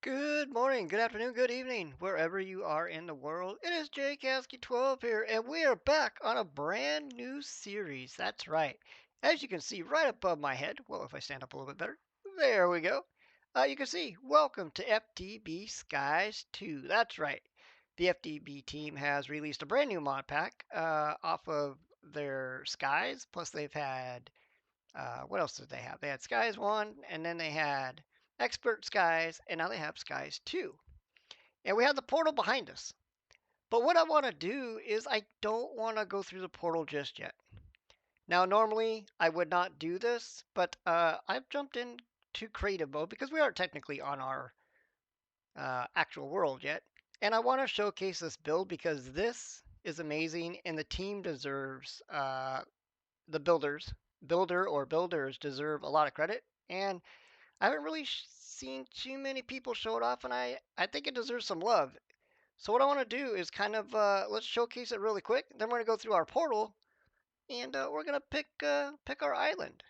Good morning, good afternoon, good evening, wherever you are in the world. It is JKasky12 here, and we are back on a brand new series. That's right. As you can see right above my head, well, if I stand up a little bit better, there we go. You can see, welcome to FTB Skies 2. That's right. The FTB team has released a brand new mod pack off of their Skies, plus they've had what else did they have? They had Skies 1, and then they had Expert Skies, and now they have Skies 2. And we have the portal behind us. But what I want to do is I don't want to go through the portal just yet. Now, normally I would not do this, but I've jumped into creative mode because we aren't technically on our actual world yet. And I want to showcase this build because this is amazing and the team deserves the builder or builders deserve a lot of credit. And I haven't really seen too many people show it off, and I think it deserves some love. So what I want to do is kind of let's showcase it really quick. Then we're gonna go through our portal, and we're gonna pick our island.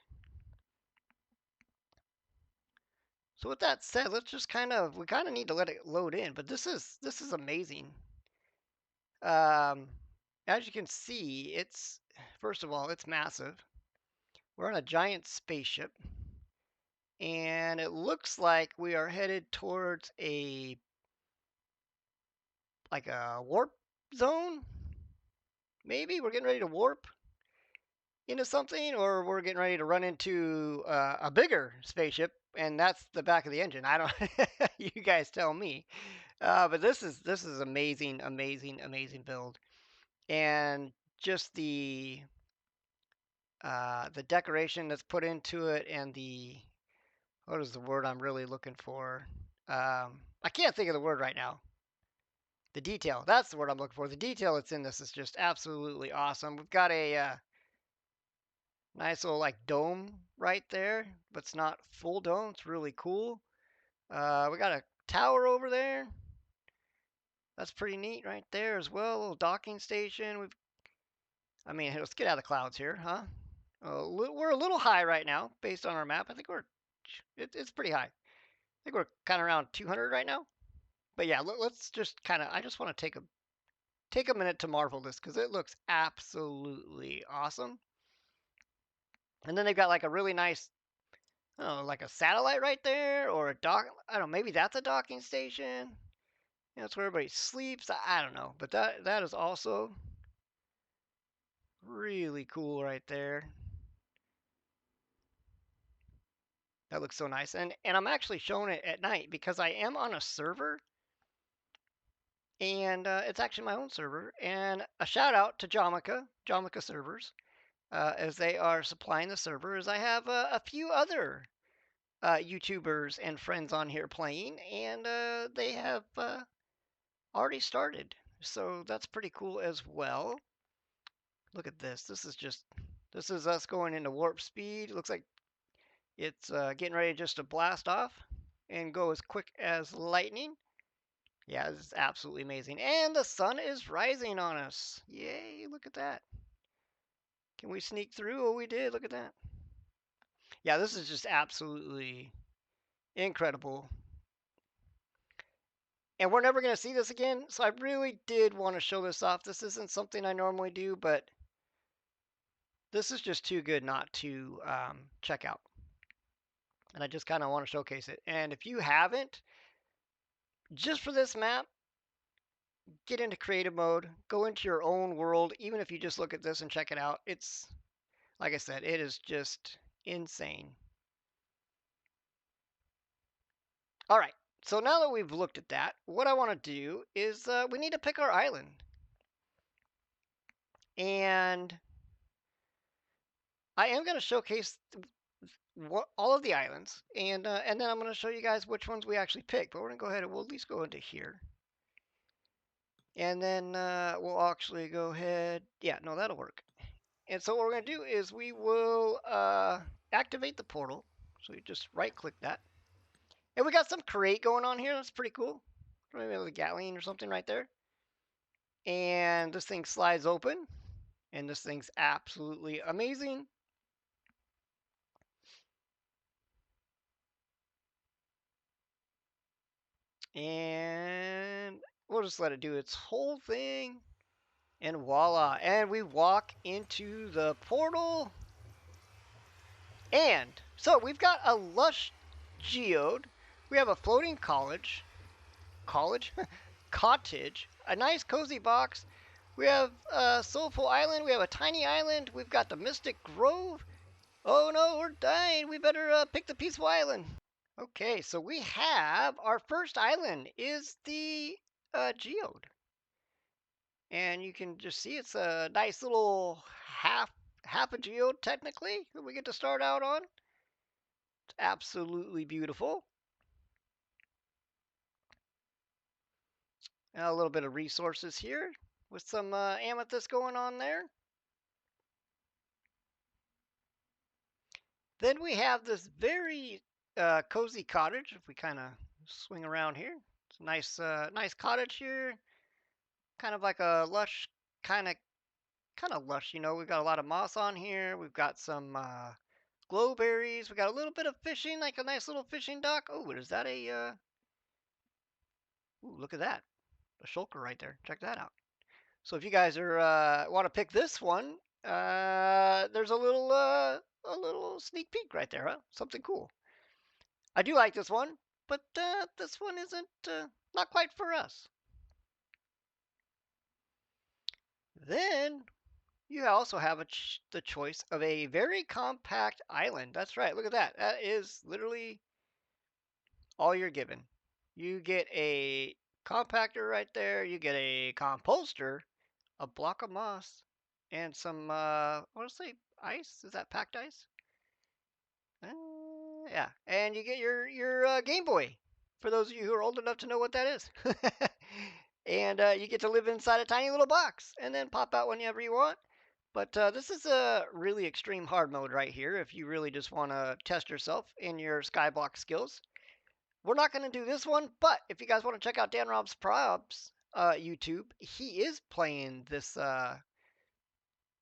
So with that said, let's just we kind of need to let it load in. But this is amazing. Um, as you can see, it's first of all it's massive. We're on a giant spaceship. And it looks like we are headed towards a warp zone. Maybe we're getting ready to warp into something, or we're getting ready to run into a bigger spaceship, and that's the back of the engine. I don't. You guys tell me. But this is amazing, amazing, amazing build, and just the decoration that's put into it, and the what is the word I'm really looking for? I can't think of the word right now. The detail. That's the word I'm looking for. The detail that's in this is just absolutely awesome. We've got a nice little like dome right there, but it's not full dome. It's really cool. We got a tower over there. That's pretty neat right there as well. A little docking station. I mean, let's get out of the clouds here, huh? We're a little high right now based on our map. I think it's pretty high. I think we're kind of around 200 right now. But yeah, let's just I just want to take a minute to marvel this because it looks absolutely awesome. And then they've got like a really nice, I don't know, like a satellite right there or a dock. I don't know, maybe that's a docking station. That's where everybody sleeps. I don't know, but that is also really cool right there. That looks so nice. And I'm actually showing it at night because I am on a server, and it's actually my own server. And a shout out to Jamaica servers, as they are supplying the server. As I have a few other YouTubers and friends on here playing, and they have already started. So that's pretty cool as well. Look at this. This is us going into warp speed. It looks like it's getting ready just to blast off and go as quick as lightning. Yeah, this is absolutely amazing. And the sun is rising on us. Yay, look at that. Can we sneak through? Oh, we did. Look at that. Yeah, this is just absolutely incredible. And we're never going to see this again. So I really did want to show this off. This isn't something I normally do, but this is just too good not to check out. And I just kind of want to showcase it. And if you haven't, just for this map, get into creative mode, go into your own world. Even if you just look at this and check it out, it's, like I said, it is just insane. All right. So now that we've looked at that, what I want to do is we need to pick our island. And I am going to showcase all of the islands, and then I'm going to show you guys which ones we actually picked. But we're going to go ahead and we'll at least go into here. And then we'll actually go ahead. Yeah, no, that'll work. And so what we're going to do is we will activate the portal. So you just right click that. And we got some create going on here. That's pretty cool. Maybe a Gatling or something right there. And this thing slides open. And this thing's absolutely amazing. And we'll just let it do its whole thing. And voila. And we walk into the portal. And so we've got a lush geode. We have a floating college, cottage, a nice cozy box. We have a soulful island. We have a tiny island. We've got the mystic grove. Oh no, we're dying. We better pick the peaceful island. Okay, so we have our first island is the geode, and you can just see it's a nice little half a geode technically that we get to start out on. It's absolutely beautiful. A little bit of resources here with some amethyst going on there. Then we have this very cozy cottage. If we kind of swing around here, it's a nice cottage here. Kind of like a lush, kind of kind of lush. We've got a lot of moss on here. We've got some glowberries. We got a little bit of fishing, like a nice little fishing dock. Oh, is that a? Ooh, look at that, a shulker right there. Check that out. So if you guys are want to pick this one, there's a little sneak peek right there, huh? Something cool. I do like this one, but this one isn't not quite for us. Then you also have the choice of a very compact island. That's right. Look at that. That is literally all you're given. You get a compactor right there. You get a composter, a block of moss, and some what do I say? Ice? Is that packed ice? Yeah. And you get your Game Boy. For those of you who are old enough to know what that is. And you get to live inside a tiny little box and then pop out whenever you want. But this is a really extreme hard mode right here if you really just want to test yourself in your skyblock skills. We're not going to do this one, but if you guys want to check out Dan Rob's Probs YouTube, he is playing this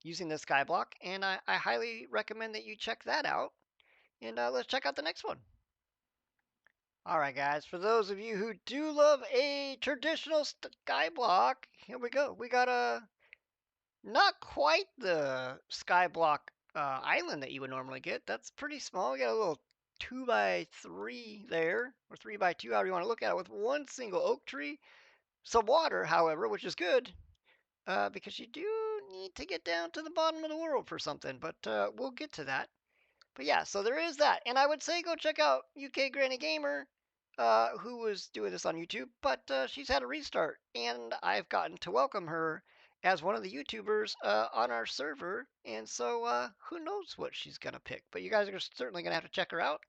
using this skyblock, and I highly recommend that you check that out. And let's check out the next one. All right, guys, for those of you who do love a traditional skyblock, here we go. We got a not quite the skyblock island that you would normally get. That's pretty small. We got a little 2x3 there, or 3x2, however you want to look at it, with one single oak tree. Some water, however, which is good because you do need to get down to the bottom of the world for something, but we'll get to that. But yeah, so there is that. And I would say go check out UK Granny Gamer, who was doing this on YouTube, but she's had a restart, and I've gotten to welcome her as one of the YouTubers on our server. And so who knows what she's going to pick. But you guys are certainly going to have to check her out.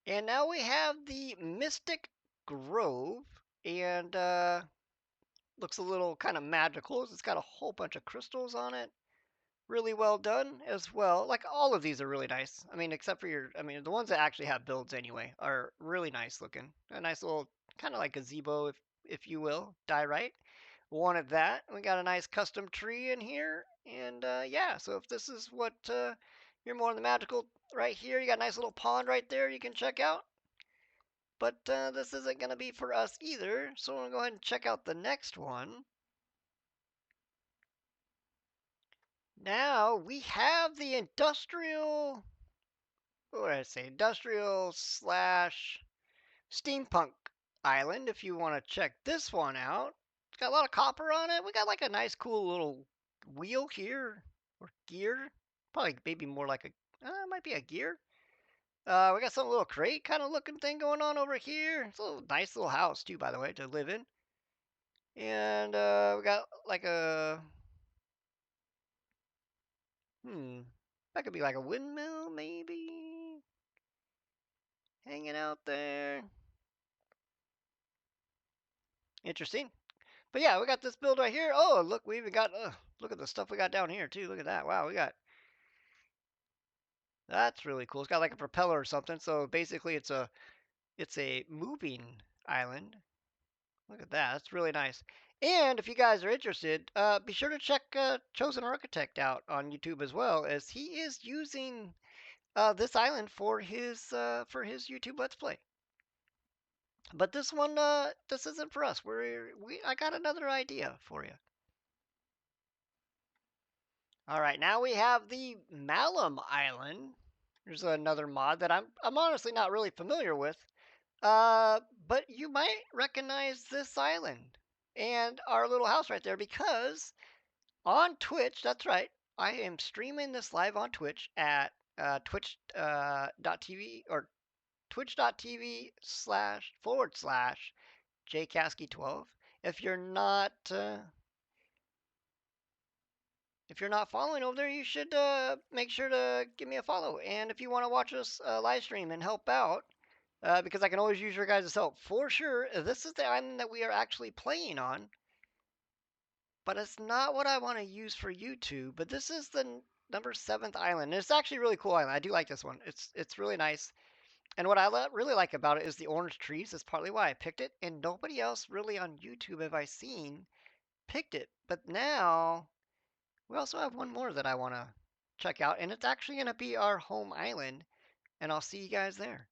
And now we have the Mystic Grove, and looks a little kind of magical. It's got a whole bunch of crystals on it. Really well done as well. Like all of these are really nice. I mean, except for the ones that actually have builds anyway are really nice looking. A nice little kind of like gazebo, if you will. Diorite. Wanted that. We got a nice custom tree in here, and yeah. So if this is what you're more in the magical right here, you got a nice little pond right there you can check out. But this isn't gonna be for us either. So I'm gonna go ahead and check out the next one. Now we have the industrial, what would I say, industrial slash steampunk island. If you want to check this one out, it's got a lot of copper on it. We got like a nice, cool little wheel here, or gear. Probably maybe more like it might be a gear. We got some little crate kind of looking thing going on over here. It's a nice little house too, by the way, to live in. And we got like that could be like a windmill, maybe, hanging out there. Interesting. But yeah, we got this build right here. Oh, look, we even got, look at the stuff we got down here too. Look at that. Wow, that's really cool. It's got like a propeller or something. So basically it's a moving island. Look at that. That's really nice. And if you guys are interested, be sure to check Chosen Architect out on YouTube as well, as he is using this island for his YouTube Let's Play. But this one, this isn't for us. I got another idea for you. All right, now we have the Malum Island. There's another mod that I'm honestly not really familiar with. But you might recognize this island and our little house right there because on Twitch, that's right, I am streaming this live on Twitch at twitch.tv or twitch.tv// jcasky12. If you're not following over there, you should make sure to give me a follow. And if you want to watch us live stream and help out, because I can always use your guys' help for sure. This is the island that we are actually playing on, but it's not what I want to use for YouTube. But this is the number 7th island. And it's actually a really cool island. I do like this one. It's really nice. And what I really like about it is the orange trees. That's partly why I picked it. And nobody else really on YouTube have I seen picked it. But now we also have one more that I want to check out. And it's actually going to be our home island. And I'll see you guys there.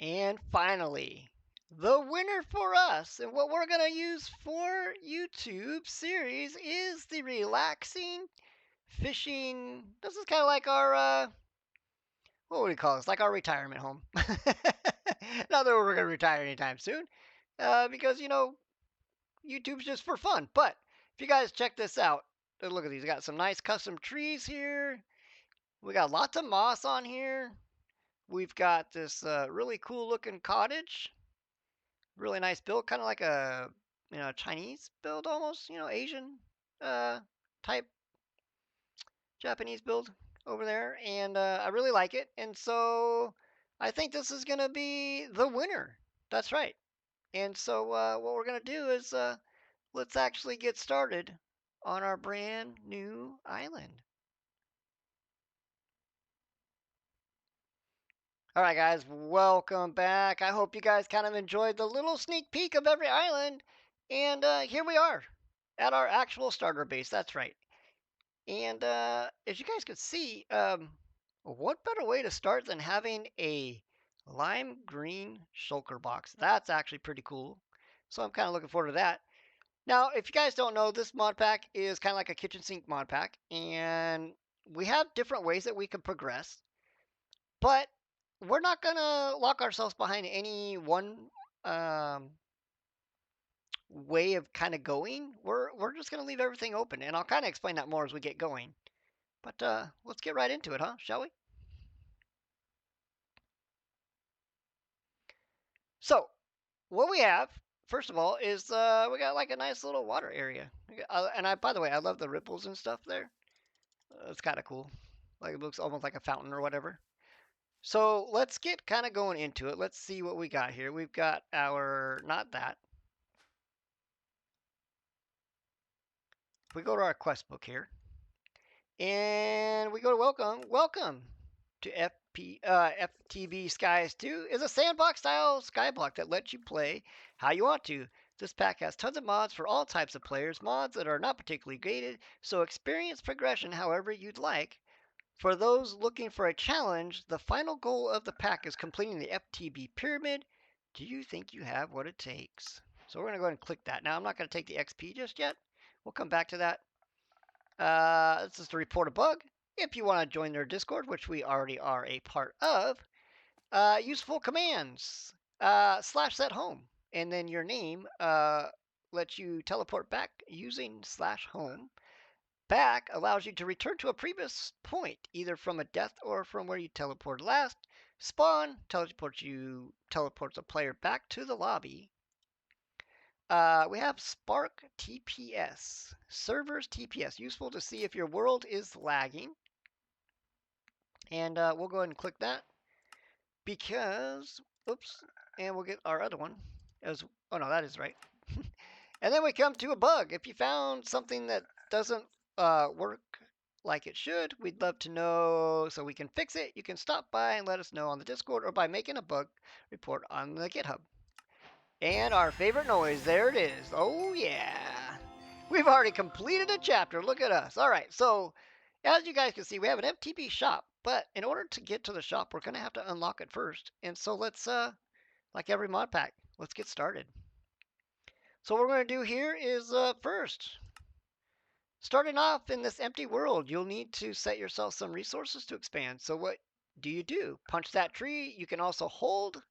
And finally, the winner for us and what we're going to use for YouTube series is the relaxing fishing. This is kind of like our, what would we call this? Like our retirement home. Not that we're going to retire anytime soon, because, YouTube's just for fun. But if you guys check this out, look at these. We got some nice custom trees here. We got lots of moss on here. We've got this really cool looking cottage. Really nice build, kind of like a Chinese build almost, Asian type Japanese build over there, and I really like it. And so I think this is gonna be the winner. That's right. And so what we're gonna do is let's actually get started on our brand new island. All right, guys, welcome back. I hope you guys kind of enjoyed the little sneak peek of every island. And here we are at our actual starter base. That's right. And as you guys can see, what better way to start than having a lime green shulker box? That's actually pretty cool. So I'm kind of looking forward to that. Now, if you guys don't know, this mod pack is kind of like a kitchen sink mod pack. And we have different ways that we can progress. But we're not going to lock ourselves behind any one um, way of kind of going. We're just going to leave everything open. And I'll kind of explain that more as we get going. But let's get right into it, huh? Shall we? So, what we have, first of all, is we got like a nice little water area. By the way, I love the ripples and stuff there. It's kind of cool. Like it looks almost like a fountain or whatever. So let's get kind of going into it. Let's see what we got here. We've got our, not that. If we go to our quest book here, and we go to welcome to FTB Skies 2 is a sandbox-style skyblock that lets you play how you want to. This pack has tons of mods for all types of players, mods that are not particularly gated, so experience progression however you'd like. For those looking for a challenge, the final goal of the pack is completing the FTB pyramid. Do you think you have what it takes? So we're going to go ahead and click that. Now, I'm not going to take the XP just yet. We'll come back to that. This is to report a bug. If you want to join their Discord, which we already are a part of, useful commands. /set home. And then your name lets you teleport back using /home. Back allows you to return to a previous point, either from a death or from where you teleported last. Spawn teleports a player back to the lobby. We have Spark TPS. Servers TPS. Useful to see if your world is lagging. And we'll go ahead and click that. Because, oops, and we'll get our other one. Oh no, that is right. And then we come to a bug. If you found something that doesn't work like it should, we'd love to know so we can fix it. You can stop by and let us know on the Discord or by making a bug report on the GitHub. And our favorite noise, there it is. Oh yeah. We've already completed a chapter. Look at us. All right, so As you guys can see, we have an FTB shop, but in order to get to the shop, we're going to have to unlock it first. And so let's, like every mod pack, let's get started. So what we're going to do here is first, starting off in this empty world, you'll need to set yourself some resources to expand. So what do? Punch that tree. You can also hold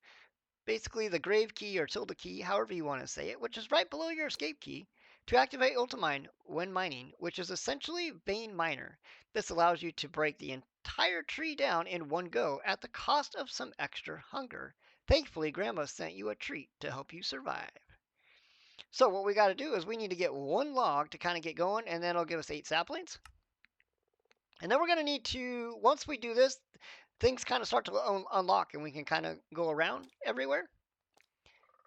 basically the grave key or tilde key, however you want to say it, which is right below your escape key, to activate ultimine when mining, which is essentially vein miner. This allows you to break the entire tree down in one go at the cost of some extra hunger. Thankfully, Grandma sent you a treat to help you survive. So what we got to do is we need to get one log to kind of get going, and then it'll give us 8 saplings. And then we're going to need to, once we do this, things kind of start to unlock, and we can kind of go around everywhere.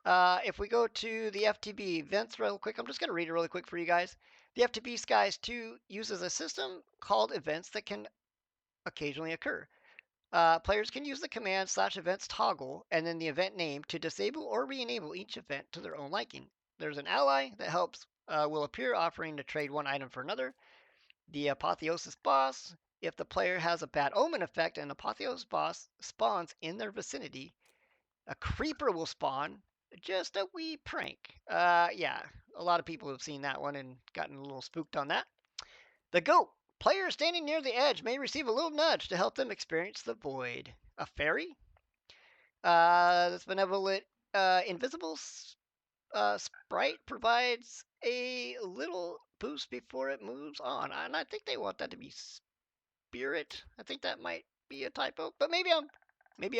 If we go to the FTB events real quick, I'm just going to read it really quick for you guys. The FTB Skies 2 uses a system called events that can occasionally occur. Players can use the command /events toggle and then the event name to disable or re-enable each event to their own liking. There's an ally that helps will appear offering to trade one item for another. The Apotheosis boss, if the player has a bad omen effect and Apotheosis boss spawns in their vicinity, a creeper will spawn. Just a wee prank. Yeah, a lot of people have seen that one and gotten a little spooked on that. The goat. Players standing near the edge may receive a little nudge to help them experience the void. A fairy. This benevolent invisible sprite provides a little boost before it moves on. And I think they want that to be spirit. I think that might be a typo, but maybe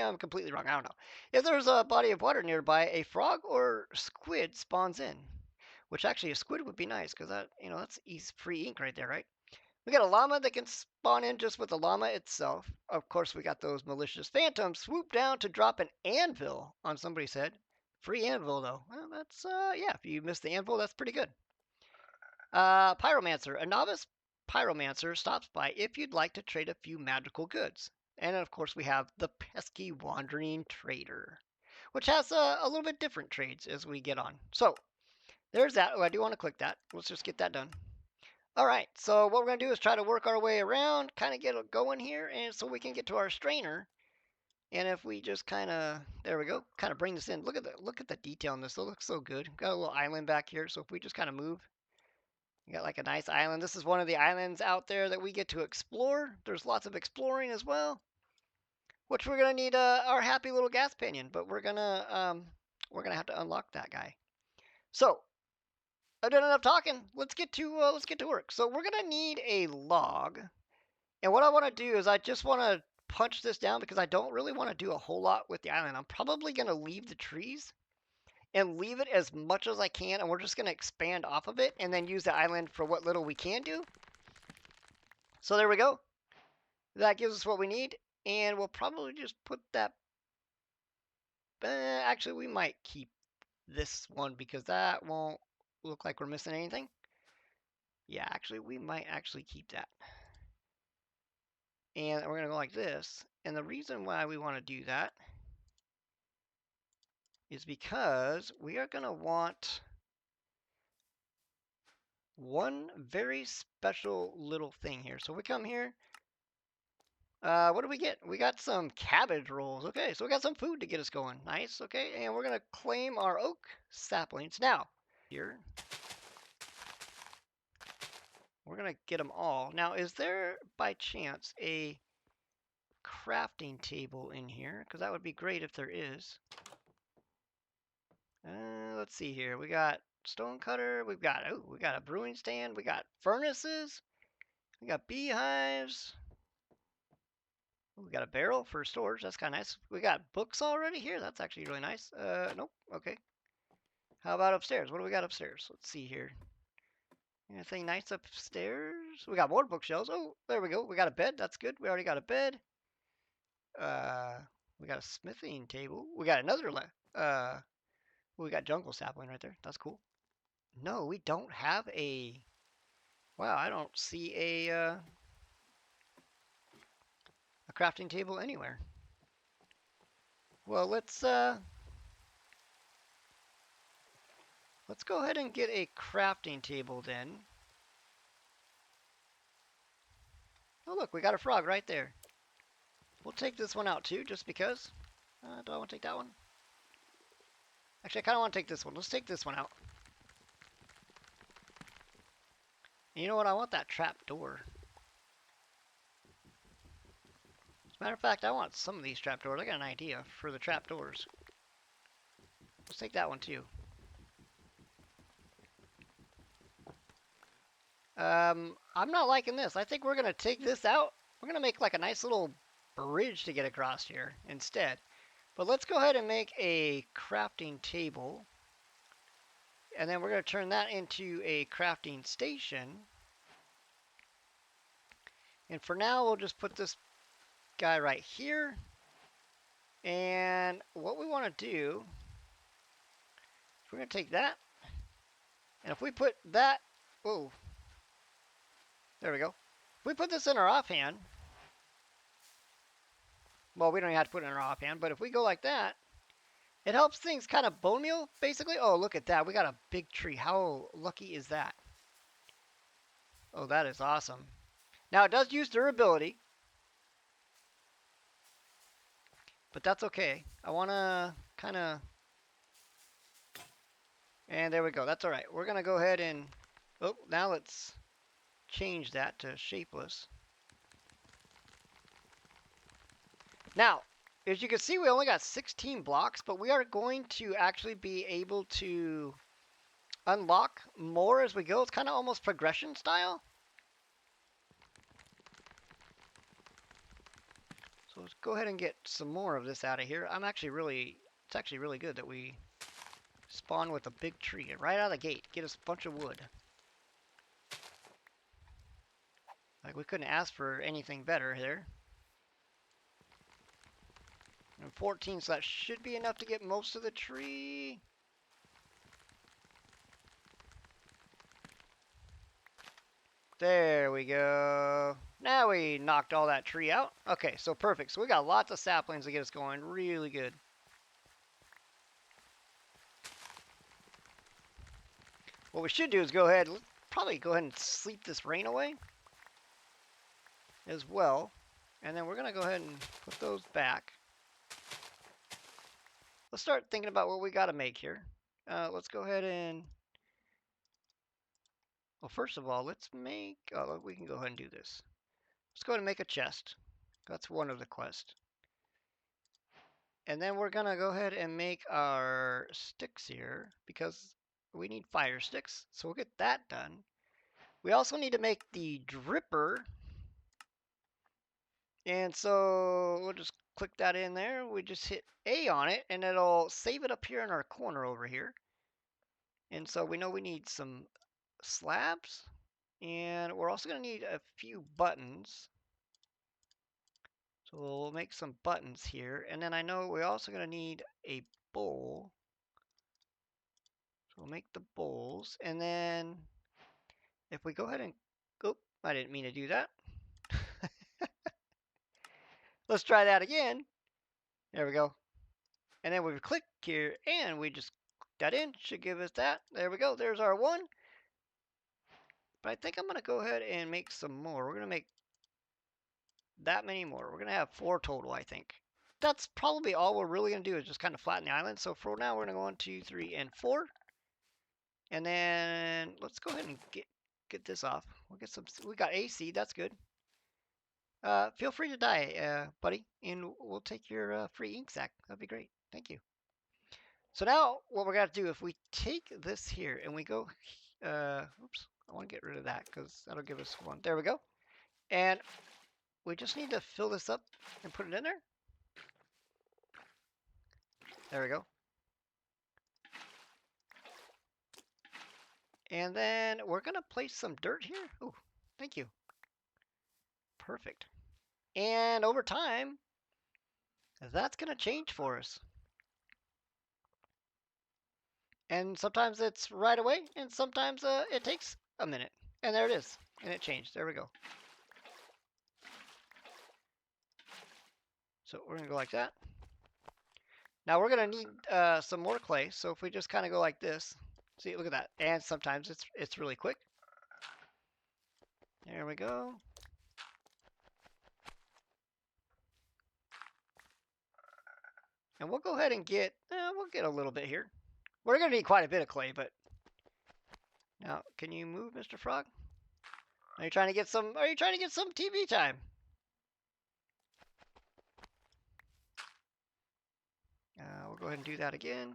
I'm completely wrong. I don't know. If there's a body of water nearby, a frog or squid spawns in. Which actually a squid would be nice because that's free ink right there, right? We got a llama that can spawn in just with the llama itself. Of course, we got those malicious phantoms swoop down to drop an anvil on somebody's head. Free anvil though. Well, that's yeah. If you miss the anvil, that's pretty good. Pyromancer. A novice pyromancer stops by if you'd like to trade a few magical goods. And of course, we have the pesky wandering trader, which has a little bit different trades as we get on. So there's that. Oh, I do want to click that. Let's just get that done. All right, so what we're going to do is try to work our way around, kind of get it going here, and so we can get to our strainer. And if we just kind of, there we go, kind of bring this in. Look at the detail in this. It looks so good. Got a little island back here, so if we just kind of move, you got like a nice island. This is one of the islands out there that we get to explore. There's lots of exploring as well, which we're gonna need our happy little gas pinion, but we're gonna have to unlock that guy. So I've done enough talking. Let's get to work. So we're gonna need a log. And what I want to do is I just want to punch this down because I don't really want to do a whole lot with the island. I'm probably going to leave the trees and leave it as much as I can, and we're just going to expand off of it and then use the island for what little we can do. So there we go. That gives us what we need, and we'll probably just put that... actually, we might keep this one because that won't look like we're missing anything. Yeah, actually, we might actually keep that. And we're going to go like this. And the reason why we want to do that is because we are going to want one very special little thing here. So we come here. What do we get? We got some cabbage rolls. Okay, so we got some food to get us going. Nice. Okay, and we're going to claim our oak saplings. Now, here, we're going to get them all. Now, is there by chance a crafting table in here? Because that would be great if there is. Let's see here. We got stone cutter. We got a brewing stand. We got furnaces. We got beehives. We got a barrel for storage. That's kind of nice. We got books already here. That's actually really nice. Nope. Okay. How about upstairs? What do we got upstairs? Let's see here. Anything nice upstairs? We got more bookshelves. Oh, there we go. We got a bed. That's good. We already got a bed. Uh, we got a smithing table. We got another we got jungle sapling right there. That's cool. No, we don't have a... Wow, I don't see a crafting table anywhere. Well, let's go ahead and get a crafting table then. Oh, look, we got a frog right there. We'll take this one out too, just because. Do I want to take that one? Actually, I kind of want to take this one. Let's take this one out. And you know what? I want that trap door. As a matter of fact, I want some of these trap doors. I got an idea for the trap doors. Let's take that one too. I'm not liking this. I think we're going to take this out. We're going to make like a nice little bridge to get across here instead. But let's go ahead and make a crafting table. And then we're going to turn that into a crafting station. And for now, we'll just put this guy right here. And what we want to do, we're going to take that. And if we put that, oh, there we go. If we put this in our offhand, well, we don't even have to put it in our offhand, but if we go like that, it helps things kind of bone meal, basically. Oh, look at that. We got a big tree. How lucky is that? Oh, that is awesome. Now, it does use durability, but that's okay. I want to kind of... And there we go. That's all right. We're going to go ahead and... Oh, now let's change that to shapeless. Now, as you can see, we only got 16 blocks, but we are going to actually be able to unlock more as we go. It's kind of almost progression style. So let's go ahead and get some more of this out of here. It's actually really good that we spawn with a big tree right out of the gate. Get us a bunch of wood. Like, we couldn't ask for anything better there. And 14, so that should be enough to get most of the tree. There we go. Now we knocked all that tree out. Okay, so perfect. So we got lots of saplings to get us going. Really good. What we should do is probably go ahead and sleep this rain away as well. And then we're going to go ahead and put those back. Let's start thinking about what we got to make here. Let's go ahead and... Well, first of all, let's make... Oh, we can go ahead and do this. Let's go ahead and make a chest. That's one of the quests. And then we're going to go ahead and make our sticks here because we need fire sticks. So we'll get that done. We also need to make the dripper. And so we'll just click that in there. We just hit A on it and it'll save it up here in our corner over here. And so we know we need some slabs. And we're also going to need a few buttons. So we'll make some buttons here. And then I know we're also going to need a bowl. So we'll make the bowls. And then if we go ahead and... Oh, I didn't mean to do that. Let's try that again. There we go. And then we click here and we just click that in. Should give us that. There we go. There's our one. But I think I'm going to go ahead and make some more. We're going to make that many more. We're going to have 4 total, I think. That's probably all we're really going to do is just kind of flatten the island. So for now, we're going to go 1, 2, 3, and 4. And then let's go ahead and get this off. We'll get some. We got AC. That's good. Feel free to die, buddy, and we'll take your free ink sac. That'd be great. Thank you. So now what we're going to do, if we take this here and we go, oops, I want to get rid of that because that'll give us 1. There we go. And we just need to fill this up and put it in there. There we go. And then we're going to place some dirt here. Oh, thank you. Perfect. And over time, that's going to change for us. And sometimes it's right away, and sometimes it takes a minute. And there it is. And it changed. There we go. So we're going to go like that. Now we're going to need some more clay. So if we just kind of go like this. See, look at that. And sometimes it's really quick. There we go. And we'll go ahead and we'll get a little bit here. We're going to need quite a bit of clay, but now, can you move, Mr. Frog? Are you trying to get some TV time? We'll go ahead and do that again.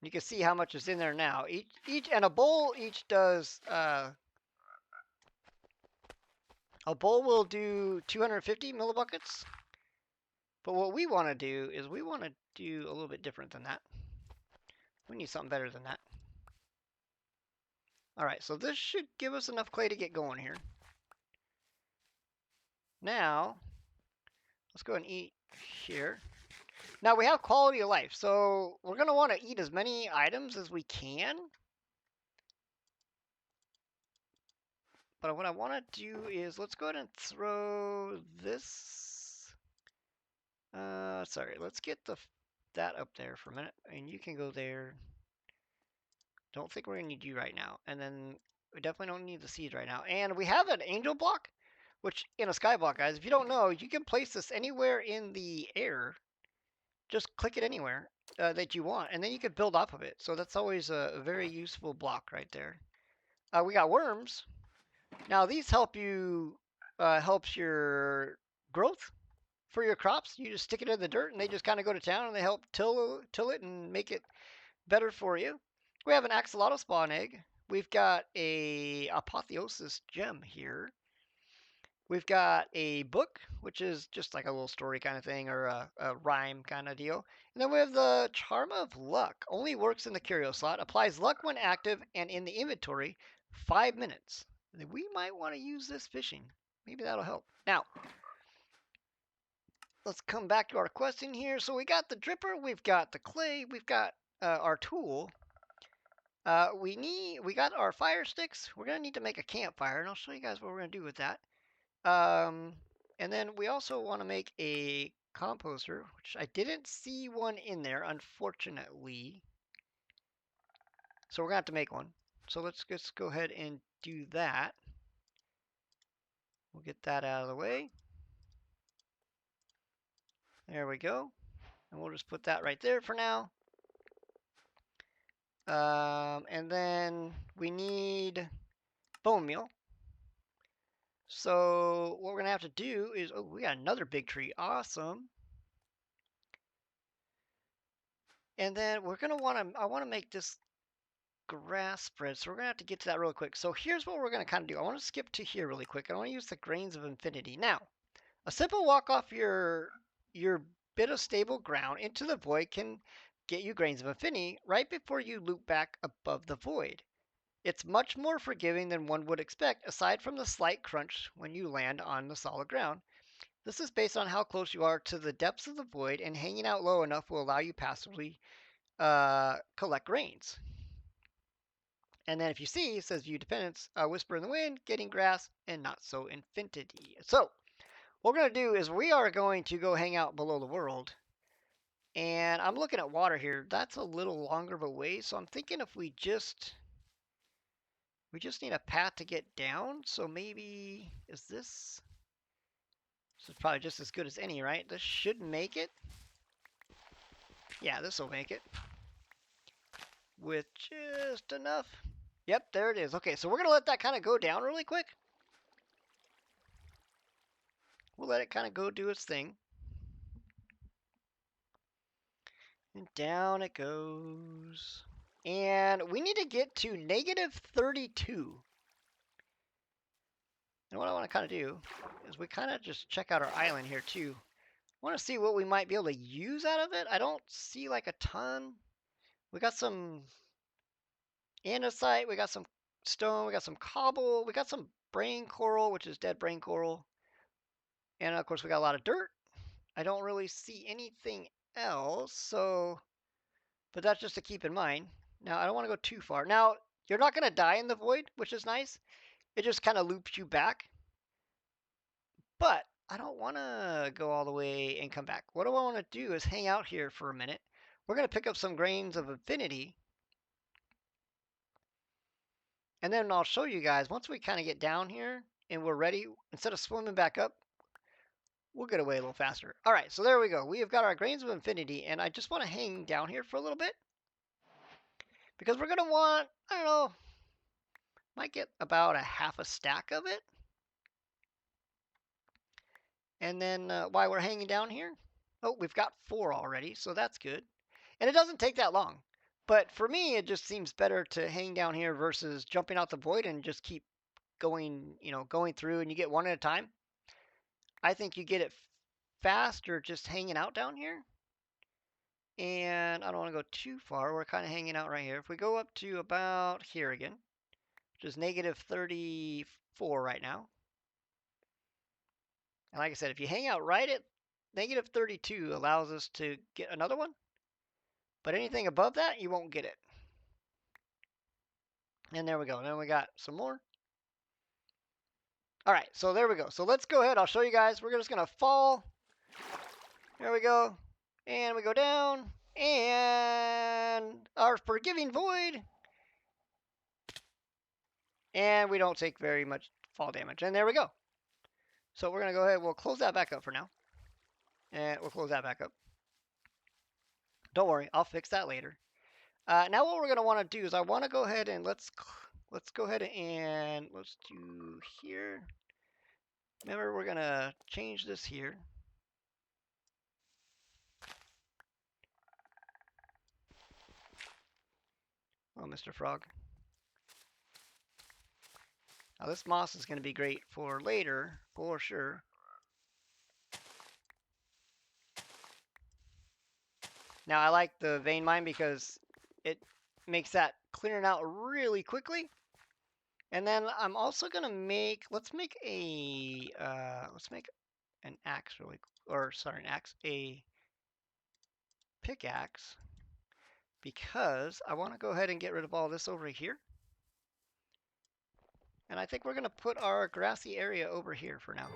You can see how much is in there now. And a bowl each does a bowl will do 250 millibuckets. But what we want to do is we want to do a little bit different than that. We need something better than that. All right, so this should give us enough clay to get going here. Now, let's go and eat here. Now we have quality of life, so we're going to want to eat as many items as we can. But what I want to do is, let's go ahead and throw this. Sorry, let's get that up there for a minute. And you can go there. Don't think we're going to need you right now. And then we definitely don't need the seeds right now. And we have an angel block, which in a skyblock, guys, if you don't know, you can place this anywhere in the air. Just click it anywhere that you want, and then you can build off of it. So that's always a very useful block right there. We got worms. Now these help you, helps your growth for your crops. You just stick it in the dirt, and they just kind of go to town, and they help till it and make it better for you. We have an axolotl spawn egg. We've got a apotheosis gem here. We've got a book, which is just like a little story kind of thing, or a rhyme kind of deal. And then we have the Charm of Luck. Only works in the curio slot. Applies luck when active and in the inventory. 5 minutes. We might want to use this fishing. Maybe that'll help. Now, let's come back to our question here. So we got the dripper. We've got the clay. We've got our tool. We got our fire sticks. We're going to need to make a campfire, and I'll show you guys what we're going to do with that. And then we also want to make a composter, which I didn't see one in there, unfortunately. So we're going to have to make one. So let's just go ahead and do that. We'll get that out of the way. There we go. And we'll just put that right there for now. And then we need bone meal. So what we're going to have to do is, oh, we got another big tree. Awesome. And then we're going to I want to make this grass spread. So we're going to have to get to that real quick. So here's what we're going to kind of do. I want to skip to here really quick. I want to use the grains of infinity. Now, a simple walk off your bit of stable ground into the void can get you grains of infinity right before you loop back above the void. It's much more forgiving than one would expect, aside from the slight crunch when you land on the solid ground. This is based on how close you are to the depths of the void, and hanging out low enough will allow you passively collect grains. And then if you see, it says view dependence, whisper in the wind, getting grass, and not so infinity. So what we're going to do is we are going to go hang out below the world. And I'm looking at water here. That's a little longer of a way. So I'm thinking if we just need a path to get down. So maybe, this is probably just as good as any, right? This should make it. Yeah, this will make it. With just enough. Yep, there it is. Okay, so we're going to let that kind of go down really quick. We'll let it kind of go do its thing. And down it goes. And we need to get to -32. And what I want to kind of do is we kind of just check out our island here too. I want to see what we might be able to use out of it. I don't see like a ton. We got some andesite, we got some stone, we got some cobble, we got some brain coral, which is dead brain coral. And of course we got a lot of dirt. I don't really see anything else, so, but that's just to keep in mind. Now, I don't want to go too far. Now, you're not going to die in the void, which is nice. It just kind of loops you back. But I don't want to go all the way and come back. What I want to do is hang out here for a minute. We're going to pick up some grains of infinity. And then I'll show you guys, once we kind of get down here and we're ready, instead of swimming back up, we'll get away a little faster. All right, so there we go. We have got our grains of infinity, and I just want to hang down here for a little bit because we're gonna want, I don't know, might get about a half a stack of it. And then while we're hanging down here, oh, we've got 4 already, so that's good. And it doesn't take that long. But for me, it just seems better to hang down here versus jumping out the void and just keep going, going through and you get one at a time. I think you get it faster just hanging out down here. And I don't want to go too far. We're kind of hanging out right here. If we go up to about here again, which is negative 34 right now. And like I said, if you hang out right at negative 32 allows us to get another one. But anything above that, you won't get it. And there we go. Then we got some more. All right, so there we go. So let's go ahead. I'll show you guys. We're just going to fall. There we go. And we go down. And our forgiving void. And we don't take very much fall damage. And there we go. So we're going to go ahead. We'll close that back up for now. And we'll close that back up. Don't worry. I'll fix that later. Now what we're going to want to do is I want to go ahead and let's go ahead and let's do here. Remember, we're going to change this here. Oh, Mr. Frog. Now this moss is going to be great for later, for sure. Now I like the vein mine because it makes that clearing out really quickly. And then I'm also going to make, let's make an axe really, or sorry, an axe, a pickaxe. Because I want to go ahead and get rid of all this over here. And I think we're going to put our grassy area over here for now.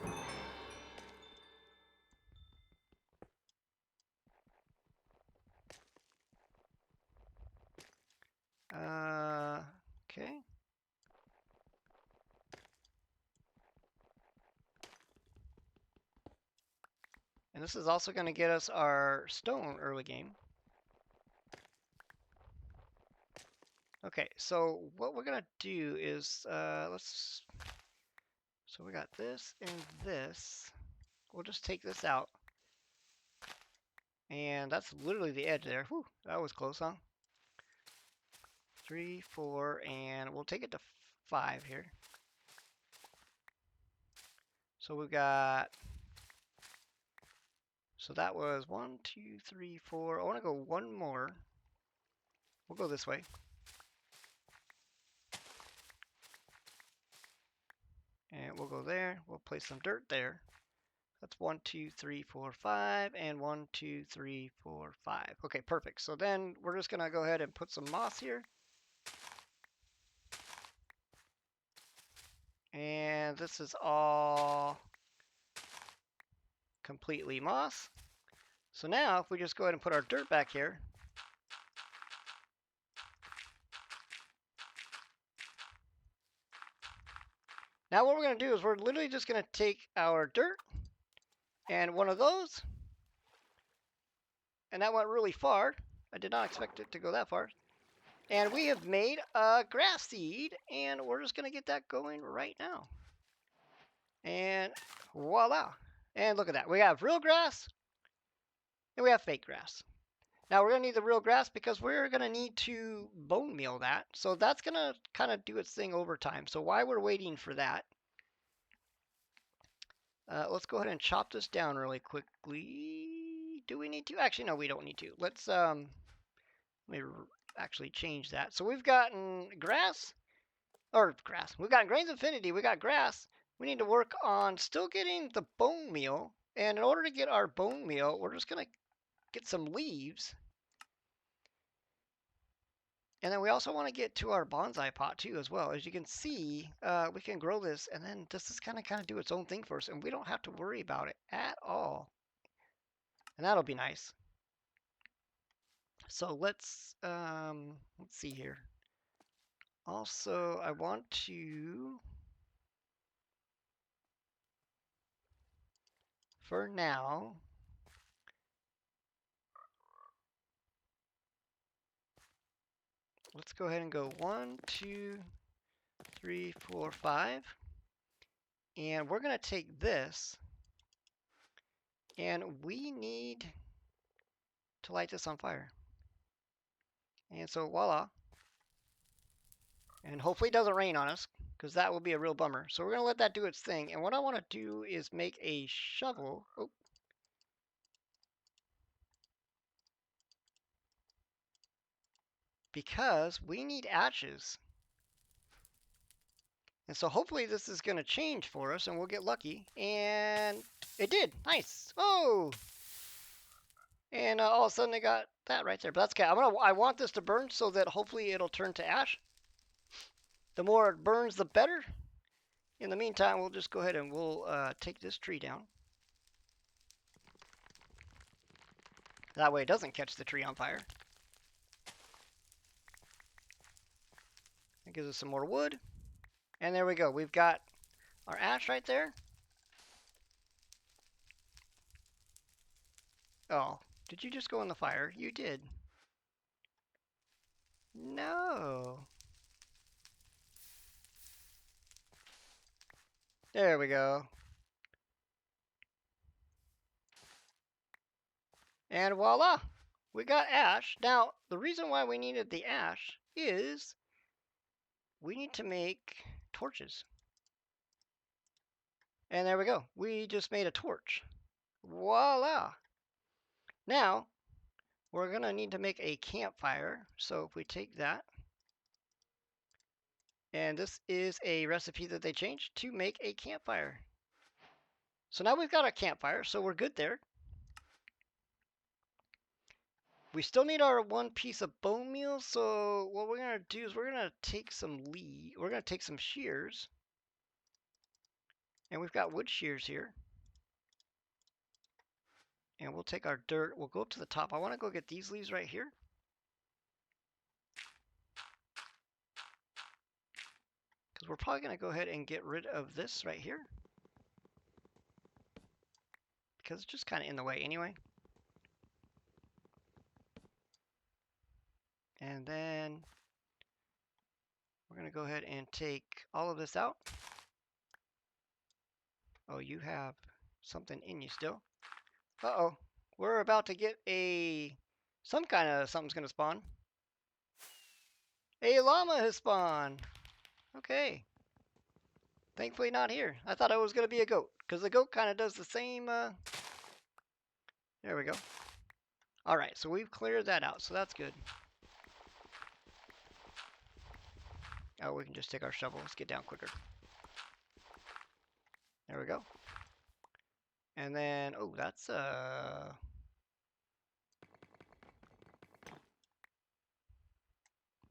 Okay. And this is also going to get us our stone early game. Okay, so what we're going to do is, so we got this and this. We'll just take this out. And that's literally the edge there. Whew, that was close, huh? 3, 4, and we'll take it to 5 here. So we've got, so that was 1, 2, 3, 4. I want to go one more. We'll go this way. And we'll go there. We'll place some dirt there. That's 1, 2, 3, 4, 5, and 1, 2, 3, 4, 5. Okay, perfect. So then we're just going to go ahead and put some moss here. And this is all completely moss. So now if we just go ahead and put our dirt back here. Now what we're going to do is we're literally just going to take our dirt and one of those. And that went really far. I did not expect it to go that far. And we have made a grass seed, and we're just going to get that going right now. And voila. And look at that. We have real grass, and we have fake grass. Now we're going to need the real grass because we're going to need to bone meal that. So that's going to kind of do its thing over time. So while we're waiting for that, let's go ahead and chop this down really quickly. Do we need to? Actually, no, we don't need to. Let's let me actually change that. So we've gotten grass. We've got grains of infinity. We got grass. We need to work on still getting the bone meal. And in order to get our bone meal, we're just going to get some leaves. And then we also want to get to our bonsai pot too as well. As you can see, we can grow this and then this is kind of do its own thing for us. And we don't have to worry about it at all. And that'll be nice. So let's see here. Also, I want to for now, let's go ahead and go 1, 2, 3, 4, 5. And we're going to take this, and we need to light this on fire. And so voila. And hopefully it doesn't rain on us, because that will be a real bummer. So we're going to let that do its thing. And what I want to do is make a shovel. Oh. Because we need ashes. And so hopefully this is going to change for us and we'll get lucky. And it did. Nice. Oh! And all of a sudden they got that right there. But that's okay. I want this to burn so that hopefully it'll turn to ash. The more it burns, the better. In the meantime, we'll just go ahead and we'll take this tree down. That way it doesn't catch the tree on fire. That gives us some more wood. And there we go. We've got our ash right there. Oh, did you just go in the fire? You did. No. There we go. And voila, we got ash. Now, the reason why we needed the ash is we need to make torches. And there we go. We just made a torch. Voila. Now, we're going to need to make a campfire. So if we take that, and this is a recipe that they changed to make a campfire. So now we've got a campfire, so we're good there. We still need our one piece of bone meal, so what we're going to do is we're going to take some we're going to take some shears. And we've got wood shears here. And we'll take our dirt, we'll go up to the top. I want to go get these leaves right here. Because we're probably going to go ahead and get rid of this right here. Because it's just kind of in the way anyway. And then we're going to go ahead and take all of this out. Oh, you have something in you still. Uh-oh. We're about to get some kind of something's going to spawn. A llama has spawned. Okay. Thankfully not here. I thought it was going to be a goat. Because the goat kind of does the same. There we go. Alright, so we've cleared that out. So that's good. Oh, we can just take our shovel. Let's get down quicker. There we go. And then, oh, that's,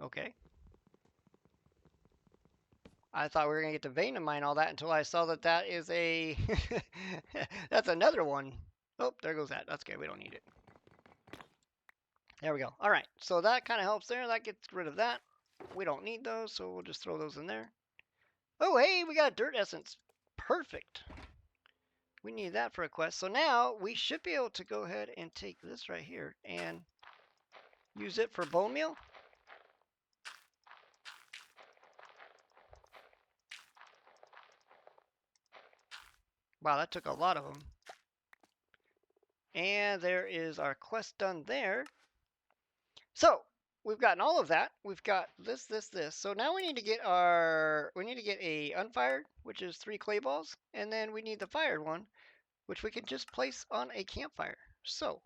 okay. I thought we were going to get to vein and mine all that until I saw that that is a... that's another one. Oh, there goes that. That's okay. We don't need it. There we go. All right. So that kind of helps there. That gets rid of that. We don't need those, so we'll just throw those in there. Oh, hey, we got dirt essence. Perfect. We need that for a quest. So now we should be able to go ahead and take this right here and use it for bone meal. Wow, that took a lot of them. And there is our quest done there. So we've gotten all of that. We've got this, this, this. So now we need to get a unfired, which is 3 clay balls, and then we need the fired one, which we can just place on a campfire. So,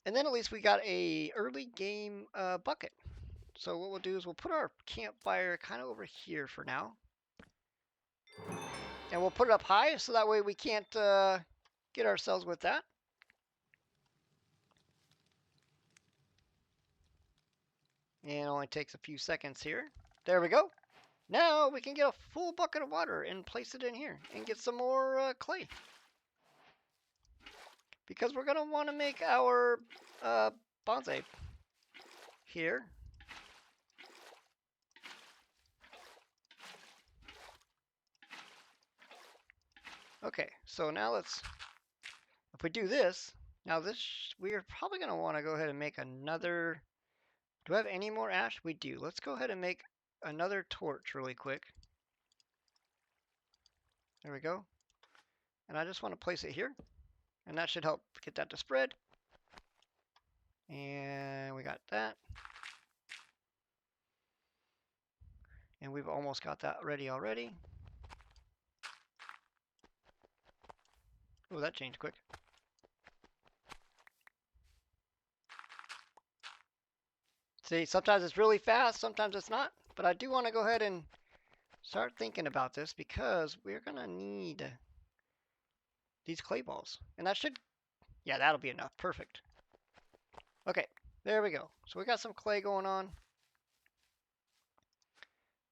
and then at least we got a early game bucket. So what we'll do is we'll put our campfire kind of over here for now. And we'll put it up high so that way we can't get ourselves with that. And it only takes a few seconds here. There we go. Now we can get a full bucket of water and place it in here and get some more clay. Because we're going to want to make our bonsai here. Okay, so now if we do this, now we are probably going to want to go ahead and make another. Do I have any more ash? We do. Let's go ahead and make another torch really quick. There we go. And I just want to place it here. And that should help get that to spread. And we got that. And we've almost got that ready already. Oh, that changed quick. See, sometimes it's really fast, sometimes it's not. But I do want to go ahead and start thinking about this because we're going to need these clay balls. And that should, yeah, that'll be enough. Perfect. Okay, there we go. So we got some clay going on.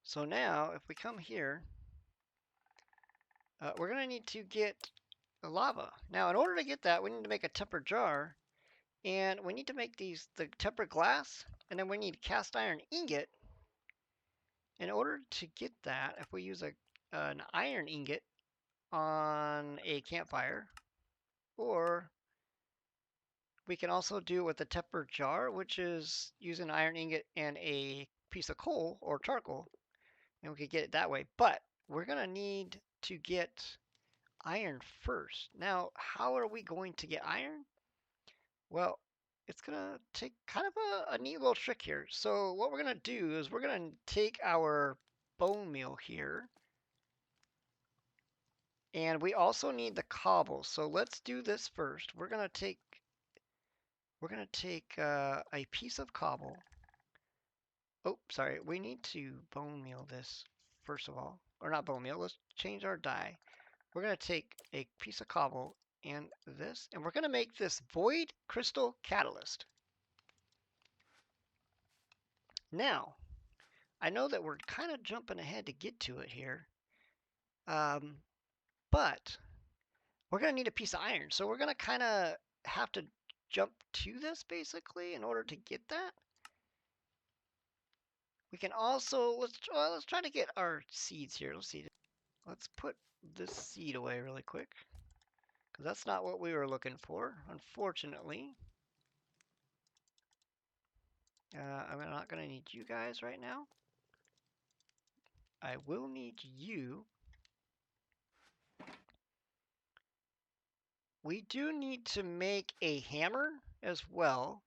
So now, if we come here, we're going to need to get the lava. Now, in order to get that, we need to make a tempered jar. And we need to make the tempered glass. And then we need cast iron ingot. In order to get that, if we use an iron ingot on a campfire, or we can also do it with a tempered jar, which is using an iron ingot and a piece of coal or charcoal, and we could get it that way. But we're going to need to get iron first. Now, how are we going to get iron? Well, it's going to take kind of a neat little trick here. So what we're going to do is we're going to take our bone meal here, and we also need the cobble. So let's do this first. We're going to take a piece of cobble. Oh, sorry. We need to bone meal this first of all. Or not bone meal. Let's change our dye. We're going to take a piece of cobble and this, and we're going to make this void crystal catalyst. Now, I know that we're kind of jumping ahead to get to it here, but we're going to need a piece of iron. So we're going to kind of have to jump to this basically in order to get that. We can also, let's try to get our seeds here. Let's see. Let's put this seed away really quick, because that's not what we were looking for, unfortunately. I'm not going to need you guys right now. I will need you. We do need to make a hammer as well.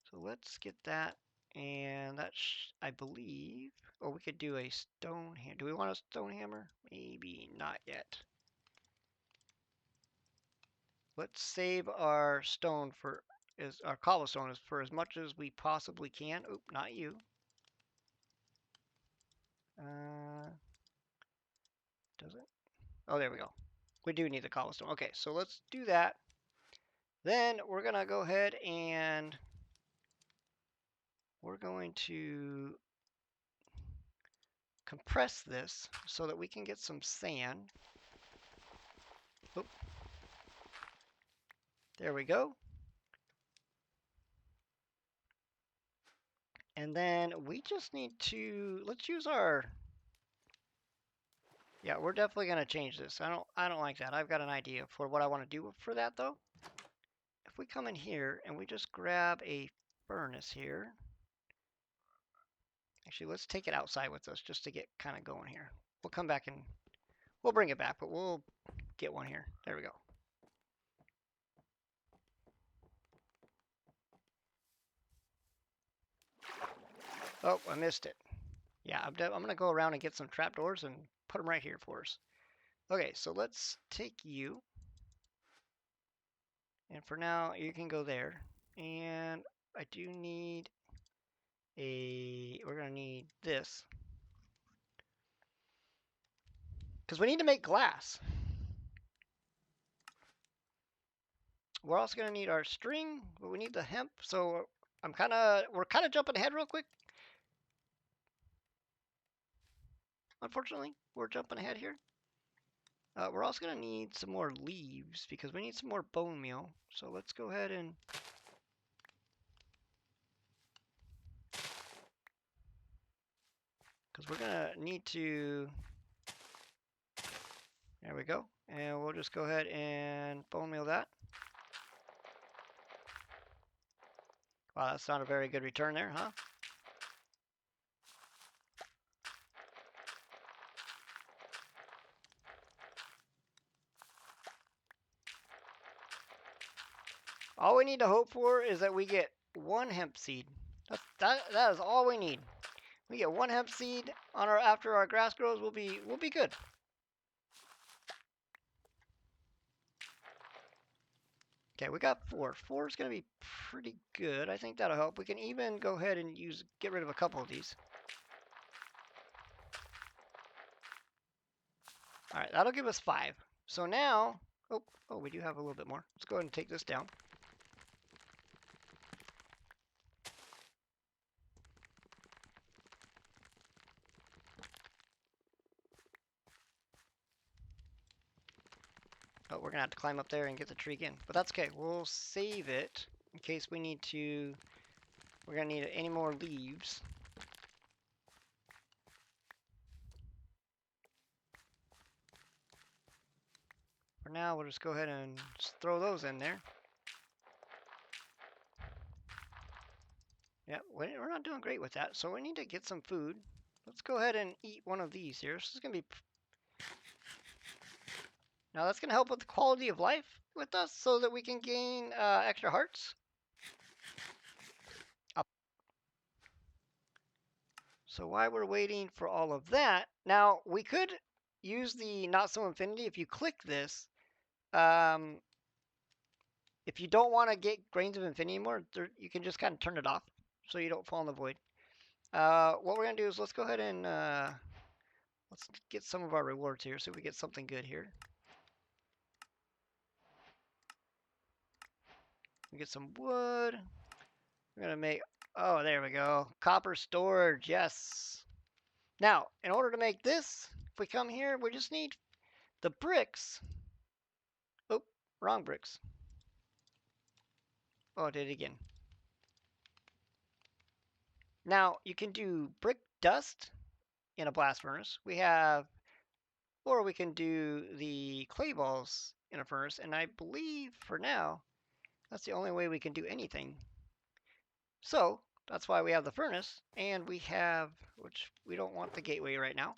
So let's get that. And that's, I believe, or we could do a stone hammer. Do we want a stone hammer? Maybe not yet. Let's save our stone for our cobblestone is for as much as we possibly can. Oop, not you. Does it? Oh, there we go. We do need the cobblestone. Okay, so let's do that. Then we're going to go ahead and we're going to compress this so that we can get some sand. Oop. There we go. And then we just need to, let's use our, yeah, we're definitely going to change this. I don't like that. I've got an idea for what I want to do for that though. If we come in here and we just grab a furnace here. Actually, let's take it outside with us just to get kind of going here. We'll come back and we'll bring it back, but we'll get one here. There we go. Oh, I missed it. Yeah, I'm going to go around and get some trapdoors and put them right here for us. Okay, so let's take you. And for now, you can go there. And I do need we're going to need this. Because we need to make glass. We're also going to need our string, but we need the hemp. So we're kind of jumping ahead real quick. Unfortunately, we're jumping ahead here. We're also going to need some more leaves because we need some more bone meal. So let's go ahead and because we're going to need to, There we go. And we'll just go ahead and bone meal that. Wow, that's not a very good return there, huh? All we need to hope for is that we get one hemp seed. That is all we need. We get one hemp seed on our after our grass grows, we'll be good. Okay, we got 4. 4 is going to be pretty good. I think that'll help. We can even go ahead and get rid of a couple of these. All right, that'll give us 5. So now, oh, we do have a little bit more. Let's go ahead and take this down. Oh, we're gonna have to climb up there and get the tree again, but that's okay. We'll save it in case we need to. We're gonna need any more leaves. For now, we'll just go ahead and just throw those in there. Yeah, we're not doing great with that, so we need to get some food. Let's go ahead and eat one of these here. This is gonna be. Now that's gonna help with the quality of life with us, so that we can gain extra hearts. So while we're waiting for all of that, now we could use the not so infinity. If you click this, if you don't want to get grains of infinity anymore, you can just kind of turn it off so you don't fall in the void. What we're gonna do is let's go ahead and let's get some of our rewards here so we get something good here. We get some wood. We're gonna make, oh, there we go. Copper storage, yes. Now, in order to make this, if we come here, we just need the bricks. Oh, wrong bricks. Oh, I did it again. Now, you can do brick dust in a blast furnace. Or we can do the clay balls in a furnace, and I believe for now, that's the only way we can do anything. So, that's why we have the furnace, and we have, which we don't want the gateway right now.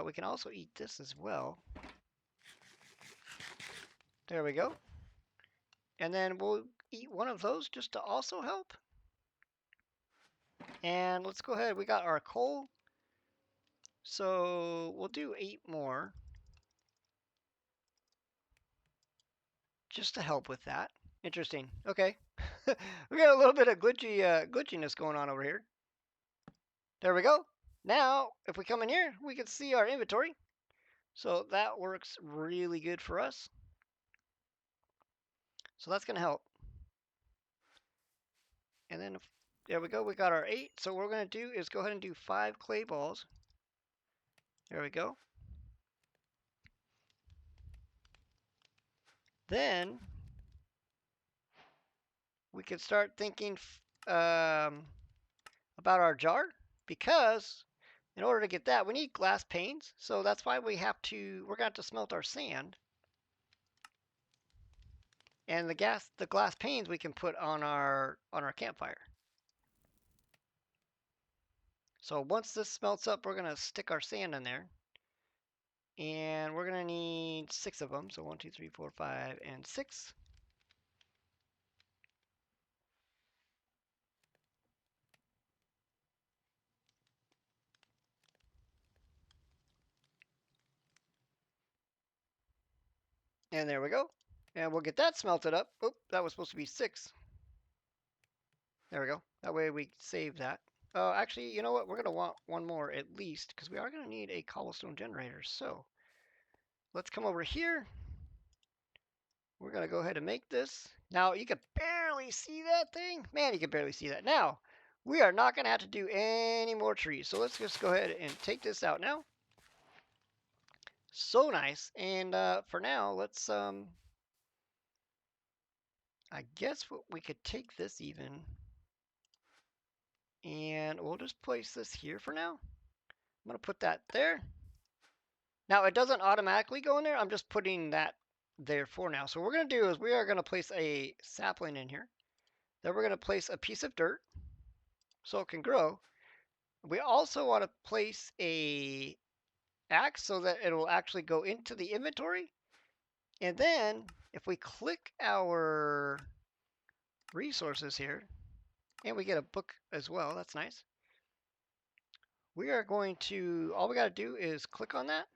We can also eat this as well. There we go. And then we'll eat one of those just to also help. And let's go ahead. We got our coal. So we'll do 8 more. Just to help with that. Interesting. Okay. We got a little bit of glitchiness going on over here. There we go. Now, if we come in here, we can see our inventory. So that works really good for us. So that's going to help. And then, there we go. We got our 8. So what we're going to do is go ahead and do 5 clay balls. There we go. Then we can start thinking about our jar, because in order to get that, we need glass panes. So that's why we're going to have to smelt our sand. And the glass panes we can put on our campfire. So once this smelts up, we're going to stick our sand in there. And we're going to need 6 of them. So 1, 2, 3, 4, 5, and 6. And there we go. And we'll get that smelted up. Oh, that was supposed to be 6. There we go. That way we save that. Actually, you know what? We're going to want one more at least, because we are going to need a cobblestone generator. So let's come over here. We're going to go ahead and make this. Now, you can barely see that thing. Man, you can barely see that. Now, we are not going to have to do any more trees. So let's just go ahead and take this out now. So nice. And for now, let's, I guess we could take this even. And we'll just place this here for now. I'm going to put that there. Now, it doesn't automatically go in there. I'm just putting that there for now. So what we're going to do is we are going to place a sapling in here. Then we're going to place a piece of dirt so it can grow. We also want to place a axe so that it will actually go into the inventory. And then if we click our resources here, and we get a book as well, that's nice. We are going to, all we got to do is click on that,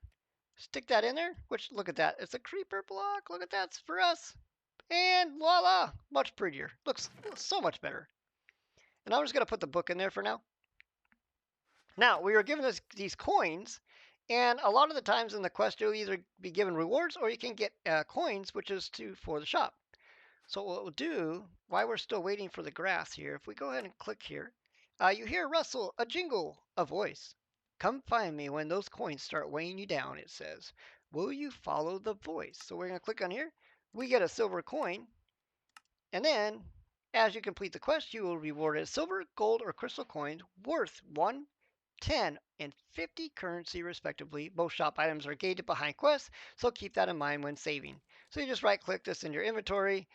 stick that in there, which look at that. It's a creeper block. Look at that. It's for us. And voila, much prettier. Looks so much better. And I'm just going to put the book in there for now. Now, we were given these coins, and a lot of the times in the quest, you'll either be given rewards or you can get coins, which is for the shop. So what we'll do, while we're still waiting for the grass here, if we go ahead and click here, you hear a rustle, a jingle, a voice. Come find me when those coins start weighing you down, it says. Will you follow the voice? So we're going to click on here. We get a silver coin. And then, as you complete the quest, you will be rewarded silver, gold, or crystal coins worth 1, 10, and 50 currency respectively. Both shop items are gated behind quests, so keep that in mind when saving. So you just right click this in your inventory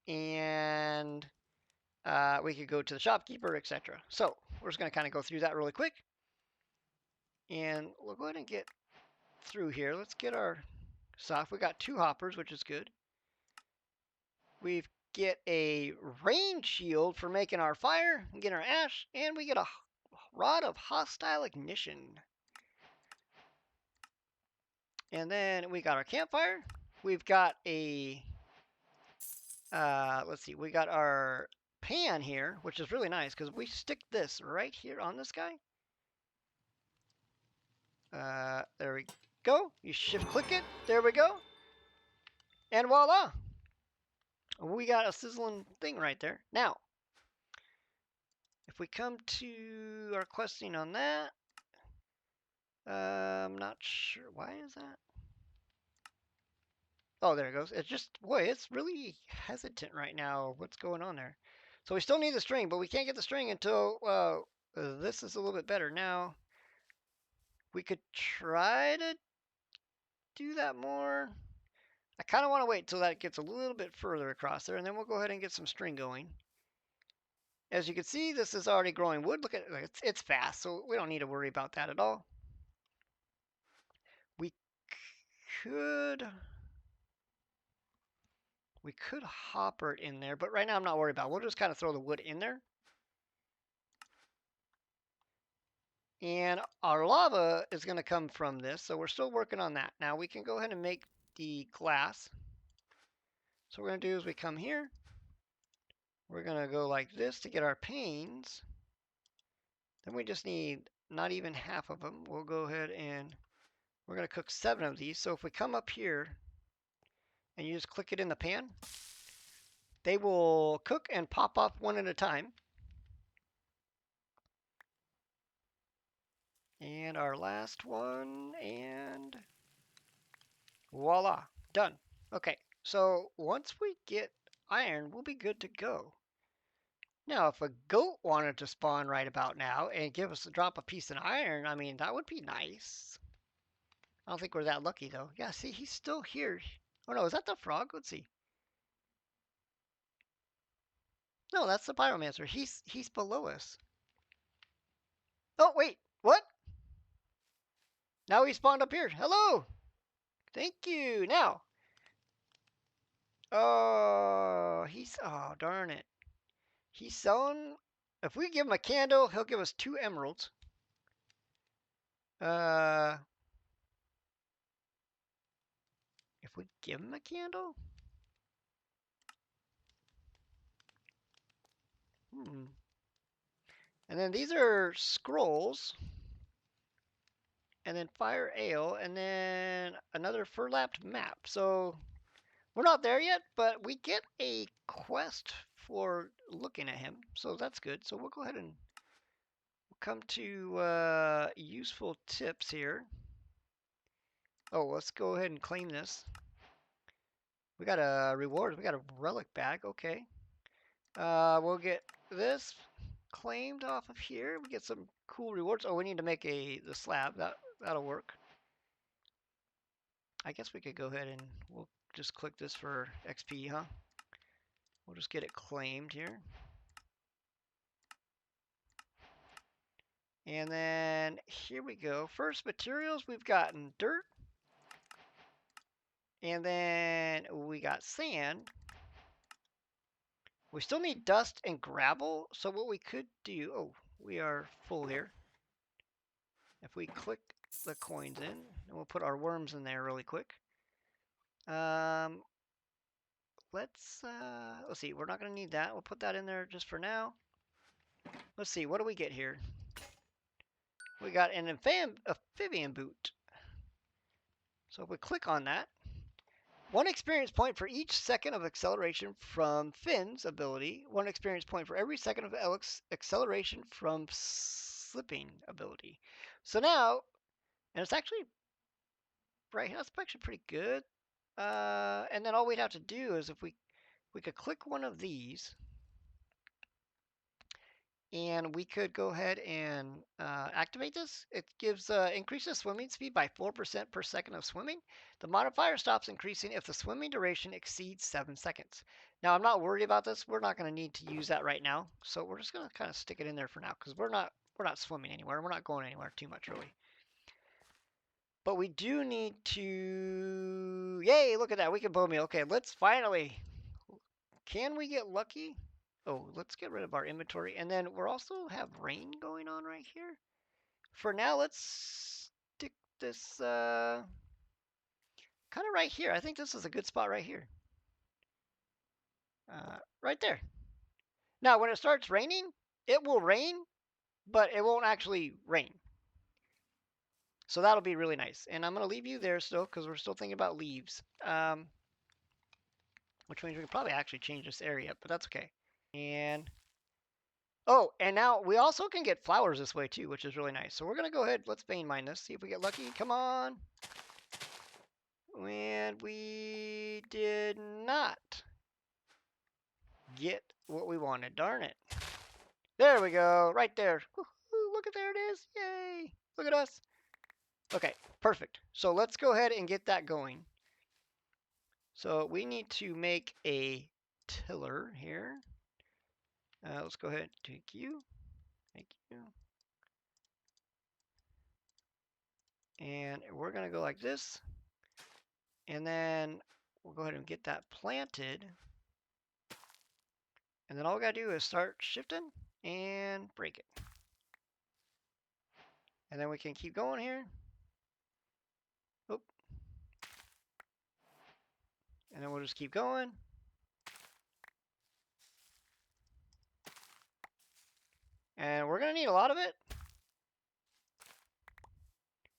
and we could go to the shopkeeper, etc. So we're just going to kind of go through that really quick. And we'll go ahead and get through here. Let's get our stuff. We got 2 hoppers, which is good. We get a rain shield for making our fire, we get our ash, and we get a rod of hostile ignition. And then we got our campfire. We've got a, let's see, we got our pan here, which is really nice because we stick this right here on this guy. There we go. You shift click it. There we go. And voila. We got a sizzling thing right there. Now, if we come to our questing on that, I'm not sure. Why is that? Oh, there it goes. It's just, boy, it's really hesitant right now. What's going on there? So we still need the string, but we can't get the string until, this is a little bit better. Now, we could try to do that more. I kind of want to wait until that gets a little bit further across there, and then we'll go ahead and get some string going. As you can see, this is already growing wood. Look at it. It's fast, so we don't need to worry about that at all. We could hopper it in there, but right now I'm not worried about it. We'll just kind of throw the wood in there. And our lava is going to come from this, so we're still working on that. Now we can go ahead and make the glass. So what we're going to do is we come here. We're going to go like this to get our panes. Then we just need not even half of them. We'll go ahead and we're going to cook 7 of these. So if we come up here and you just click it in the pan, they will cook and pop up one at a time. And our last one, and voila, done. Okay, so once we get iron, we'll be good to go. Now, if a goat wanted to spawn right about now and give us a drop a piece of iron, I mean, that would be nice. I don't think we're that lucky, though. Yeah, see, he's still here. Oh, no, is that the frog? Let's see. No, that's the pyromancer. He's below us. Oh, wait, what? Now he spawned up here. Hello. Thank you. Now. Oh, oh, darn it. He's selling. If we give him a candle, he'll give us 2 emeralds. If we give him a candle? And then these are scrolls. And then fire ale. And then another fur-lapped map. So we're not there yet, but we get a quest for looking at him. So that's good. So we'll go ahead and come to useful tips here. Oh, let's go ahead and claim this. We got a reward. We got a relic bag. Okay. We'll get this claimed off of here. We get some cool rewards. Oh, we need to make the slab. That'll work. I guess we could go ahead and we'll just click this for XP, huh? We'll just get it claimed here. And then here we go. First materials, we've gotten dirt. And then we got sand. We still need dust and gravel. So what we could do, oh, we are full here. If we click the coins in, and we'll put our worms in there really quick. Let's see, we're not going to need that. We'll put that in there just for now. Let's see, what do we get here? We got an amphibian boot. So if we click on that, 1 experience point for each second of acceleration from Finn's ability. 1 experience point for every second of acceleration from slipping ability. So now, and it's actually right here, that's actually pretty good. And then all we'd have to do is if we could click one of these, and we could go ahead and activate this. It gives increases swimming speed by 4% per second of swimming. The modifier stops increasing if the swimming duration exceeds 7 seconds. Now, I'm not worried about this. We're not going to need to use that right now, so we're just going to kind of stick it in there for now because we're not swimming anywhere. We're not going anywhere too much really. But we do need to. Yay! Look at that. We can bow meal. Okay, let's finally. Can we get lucky? Oh, let's get rid of our inventory. And then we're also have rain going on right here. For now, let's stick this kind of right here. I think this is a good spot right here. Right there. Now, when it starts raining, it will rain, but it won't actually rain. So that'll be really nice. And I'm going to leave you there still because we're still thinking about leaves. Which means we can probably actually change this area, but that's okay. And oh, and now we also can get flowers this way too, which is really nice. So we're going to go ahead. Let's vein mine this. See if we get lucky. Come on. And we did not get what we wanted. Darn it. There we go. Right there. Woo-hoo, look at there it is. Yay. Look at us. Okay, perfect. So let's go ahead and get that going. So we need to make a tiller here. Let's go ahead and take you. Thank you. And we're going to go like this. And then we'll go ahead and get that planted. And then all we got to do is start shifting and break it. And then we can keep going here. Oop. And then we'll just keep going. And we're going to need a lot of it.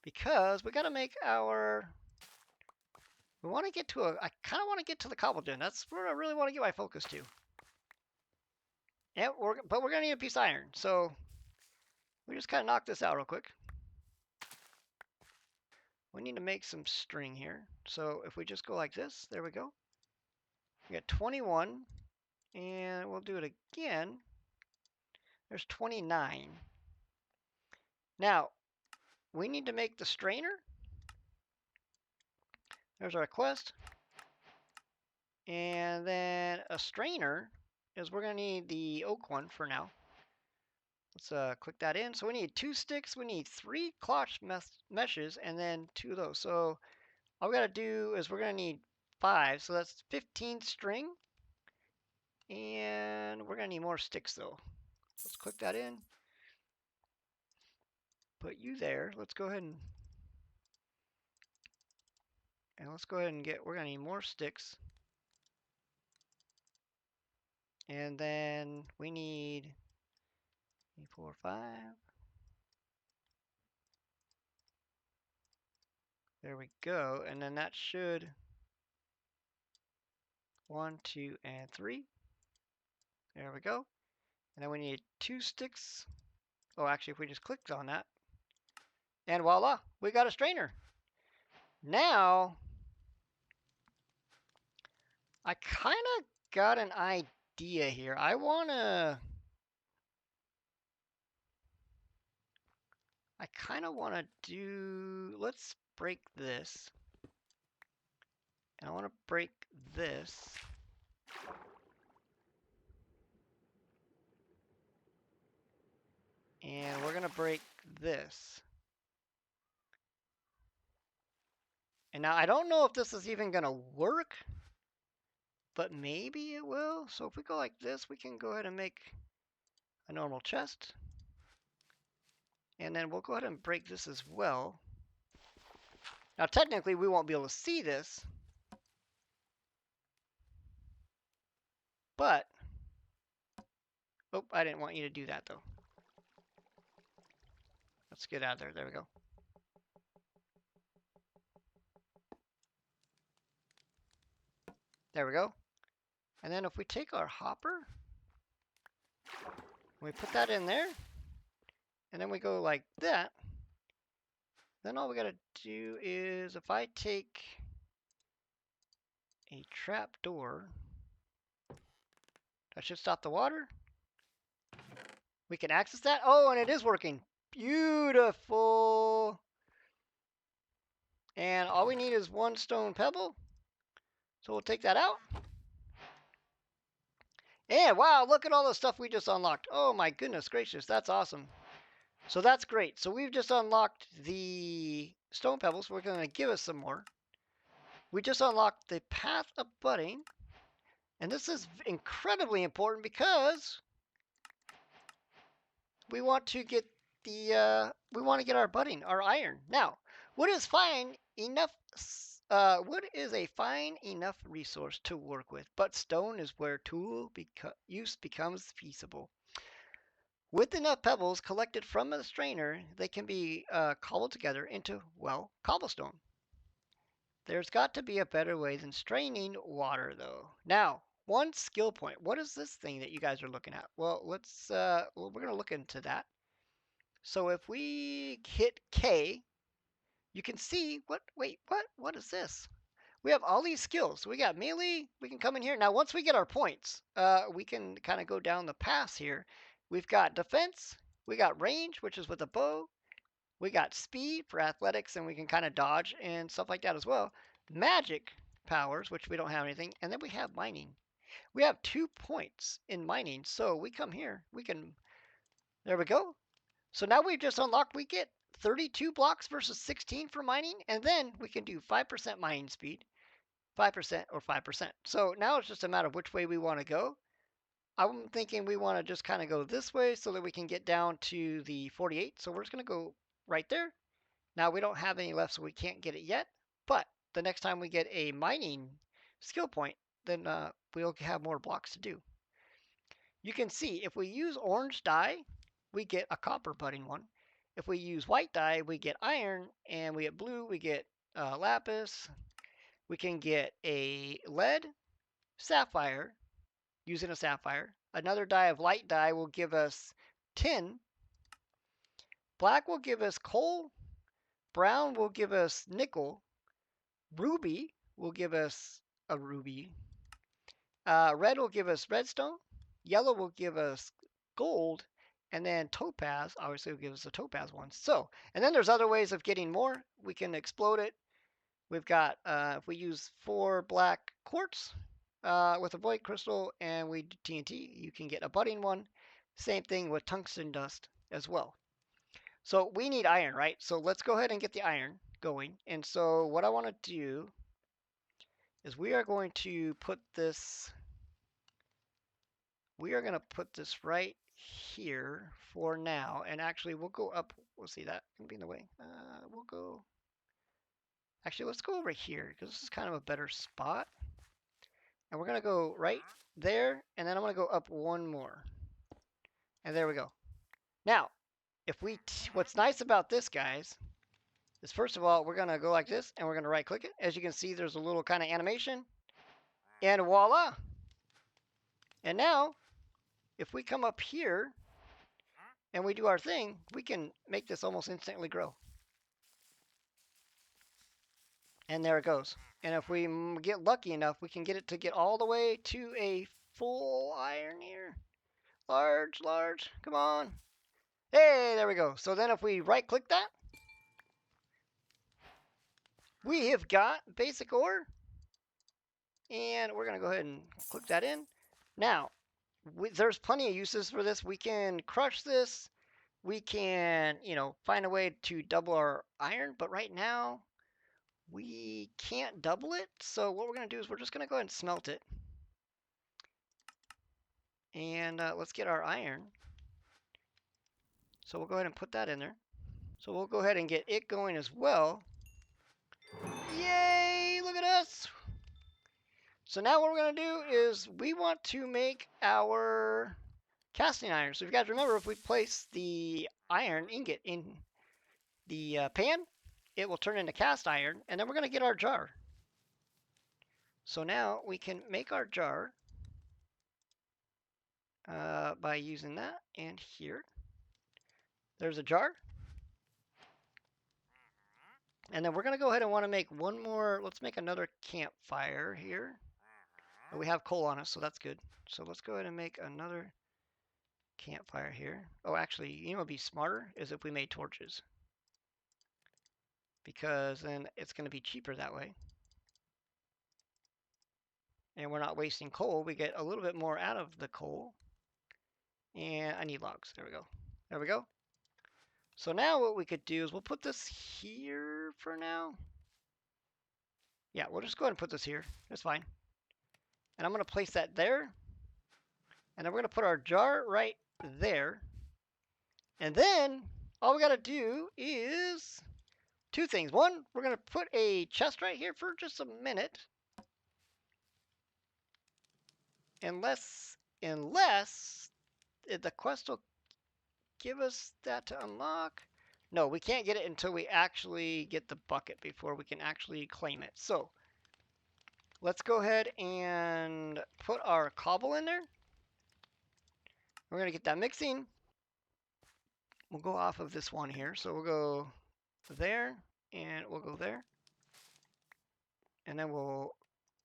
Because we got to make our... We want to get to a... I kind of want to get to the cobble den. That's where I really want to get my focus to. Yeah, but we're going to need a piece of iron. So we just kind of knock this out real quick. We need to make some string here. So if we just go like this, there we go. We got 21. And we'll do it again. There's 29. Now, we need to make the strainer. There's our quest. And then a strainer is we're going to need the oak one for now. Let's click that in. So we need 2 sticks. We need 3 cloth meshes and then 2 of those. So all we got to do is we're going to need 5. So that's 15 string. And we're going to need more sticks though. Let's click that in. Put you there. Let's go ahead and let's go ahead and we're going to need more sticks. And then we need 3, 4, 5. There we go. And then that should 1, 2, and 3. There we go. And then we need 2 sticks. Oh, actually, if we just clicked on that. And voila, we got a strainer. Now, I kind of got an idea here. I kind of want to do, let's break this. And I want to break this. And we're going to break this. And now I don't know if this is even going to work, but maybe it will. So if we go like this, we can go ahead and make a normal chest. And then we'll go ahead and break this as well. Now technically we won't be able to see this, but, oh, I didn't want you to do that though. Let's get out of there. There we go. There we go. And then if we take our hopper, we put that in there, and then we go like that, then all we gotta do is, if I take a trap door, that should stop the water. We can access that. Oh, and it is working. Beautiful. And all we need is one stone pebble. So we'll take that out. And wow, look at all the stuff we just unlocked. Oh my goodness gracious, that's awesome. So that's great. So we've just unlocked the stone pebbles. We're going to give us some more. We just unlocked the path of budding. And this is incredibly important because we want to get our budding, our iron. Now, wood is fine enough. Wood is a fine enough resource to work with, but stone is where tool use becomes feasible. With enough pebbles collected from the strainer, they can be cobbled together into, well, cobblestone. There's got to be a better way than straining water, though. Now, one skill point. What is this thing that you guys are looking at? Well, we're going to look into that. So if we hit K, you can see what is this? We have all these skills. We got melee. We can come in here. Now, once we get our points, we can kind of go down the pass here. We've got defense. We got range, which is with a bow. We got speed for athletics, and we can kind of dodge and stuff like that as well. Magic powers, which we don't have anything. And then we have mining. We have 2 points in mining. So we come here. We can, there we go. So now we've just unlocked, we get 32 blocks versus 16 for mining. And then we can do 5% mining speed, 5% or 5%. So now it's just a matter of which way we want to go. I'm thinking we want to just kind of go this way so that we can get down to the 48. So we're just going to go right there. Now we don't have any left, so we can't get it yet. But the next time we get a mining skill point, then we'll have more blocks to do. You can see if we use orange dye, we get a copper budding one. If we use white dye, we get iron, and we get blue, we get lapis. We can get a lead, sapphire, using a sapphire. Another dye of light dye will give us tin. Black will give us coal. Brown will give us nickel. Ruby will give us a ruby. Red will give us redstone. Yellow will give us gold. And then topaz, obviously, will give us a topaz one. So, and then there's other ways of getting more. We can explode it. We've got, if we use 4 black quartz with a void crystal and we do TNT, you can get a budding one. Same thing with tungsten dust as well. So we need iron, right? So let's go ahead and get the iron going. And so what I want to do is we are going to put this right here for now. And actually we'll go up. We'll see that can be in the way. We'll go. Actually, let's go over here because this is kind of a better spot. And we're going to go right there. And then I'm going to go up one more. And there we go. Now, if what's nice about this, guys, is first of all, we're going to go like this and we're going to right click it. As you can see, there's a little kind of animation. And voila. And now, if we come up here and we do our thing, we can make this almost instantly grow. And there it goes. And if we get lucky enough, we can get it to get all the way to a full iron here. Large, large. Come on. Hey, there we go. So then if we right click that, we have got basic ore. And we're going to go ahead and click that in. Now, there's plenty of uses for this. We can crush this. We can, find a way to double our iron. But right now, we can't double it. So what we're going to do is we're just going to go ahead and smelt it. And let's get our iron. So we'll go ahead and put that in there. So we'll go ahead and get it going as well. Yay! Look at us! So now what we're going to do is we want to make our casting iron. So if you guys remember, if we place the iron ingot in the pan, it will turn into cast iron, and then we're going to get our jar. So now we can make our jar by using that, and here. There's a jar. And then we're going to go ahead and want to make one more. Let's make another campfire here. And we have coal on us, so that's good. So let's go ahead and make another campfire here. Oh, actually, you know what would be smarter is if we made torches. Because then it's going to be cheaper that way. And we're not wasting coal. We get a little bit more out of the coal. And I need logs. There we go. There we go. So now what we could do is we'll put this here for now. Yeah, we'll just go ahead and put this here. That's fine. And I'm going to place that there. And then we're going to put our jar right there. And then all we got to do is two things. One, we're going to put a chest right here for just a minute. Unless the quest will give us that to unlock. No, we can't get it until we actually get the bucket before we can actually claim it. So let's go ahead and put our cobble in there. We're going to get that mixing. We'll go off of this one here. So we'll go there and we'll go there. And then we'll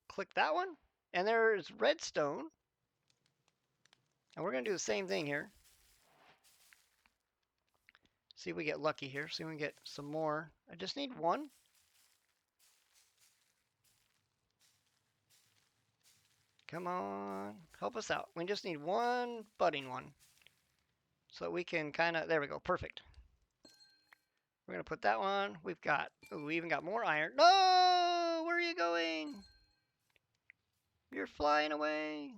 click that one. And there's redstone. And we're going to do the same thing here. See if we get lucky here. See if we can get some more. I just need one. Come on. Help us out. We just need one budding one. So we can kind of... There we go. Perfect. We're going to put that one. We've got... Ooh, we even got more iron. No! Where are you going? You're flying away.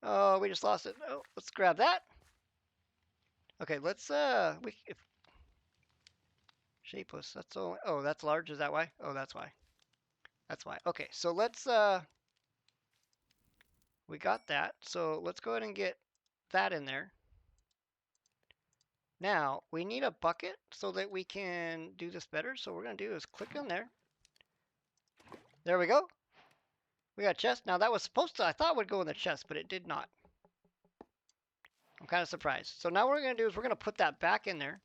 Oh, we just lost it. Oh, let's grab that. Okay, let's... Shapeless. That's all. Oh, that's large. Is that why? Oh, that's why. That's why. Okay, so let's... We got that. So let's go ahead and get that in there. Now, we need a bucket so that we can do this better. So what we're going to do is click in there. There we go. We got a chest. Now, that was supposed to, I thought would go in the chest, but it did not. I'm kind of surprised. So now what we're going to do is we're going to put that back in there.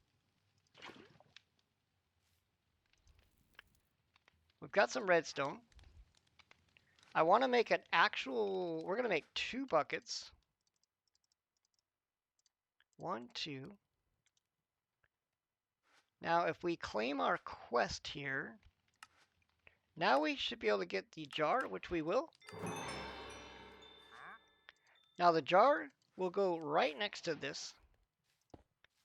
We've got some redstone. I want to make an actual, we're going to make 2 buckets. 1, 2. Now, if we claim our quest here, now we should be able to get the jar, which we will. Now, the jar will go right next to this,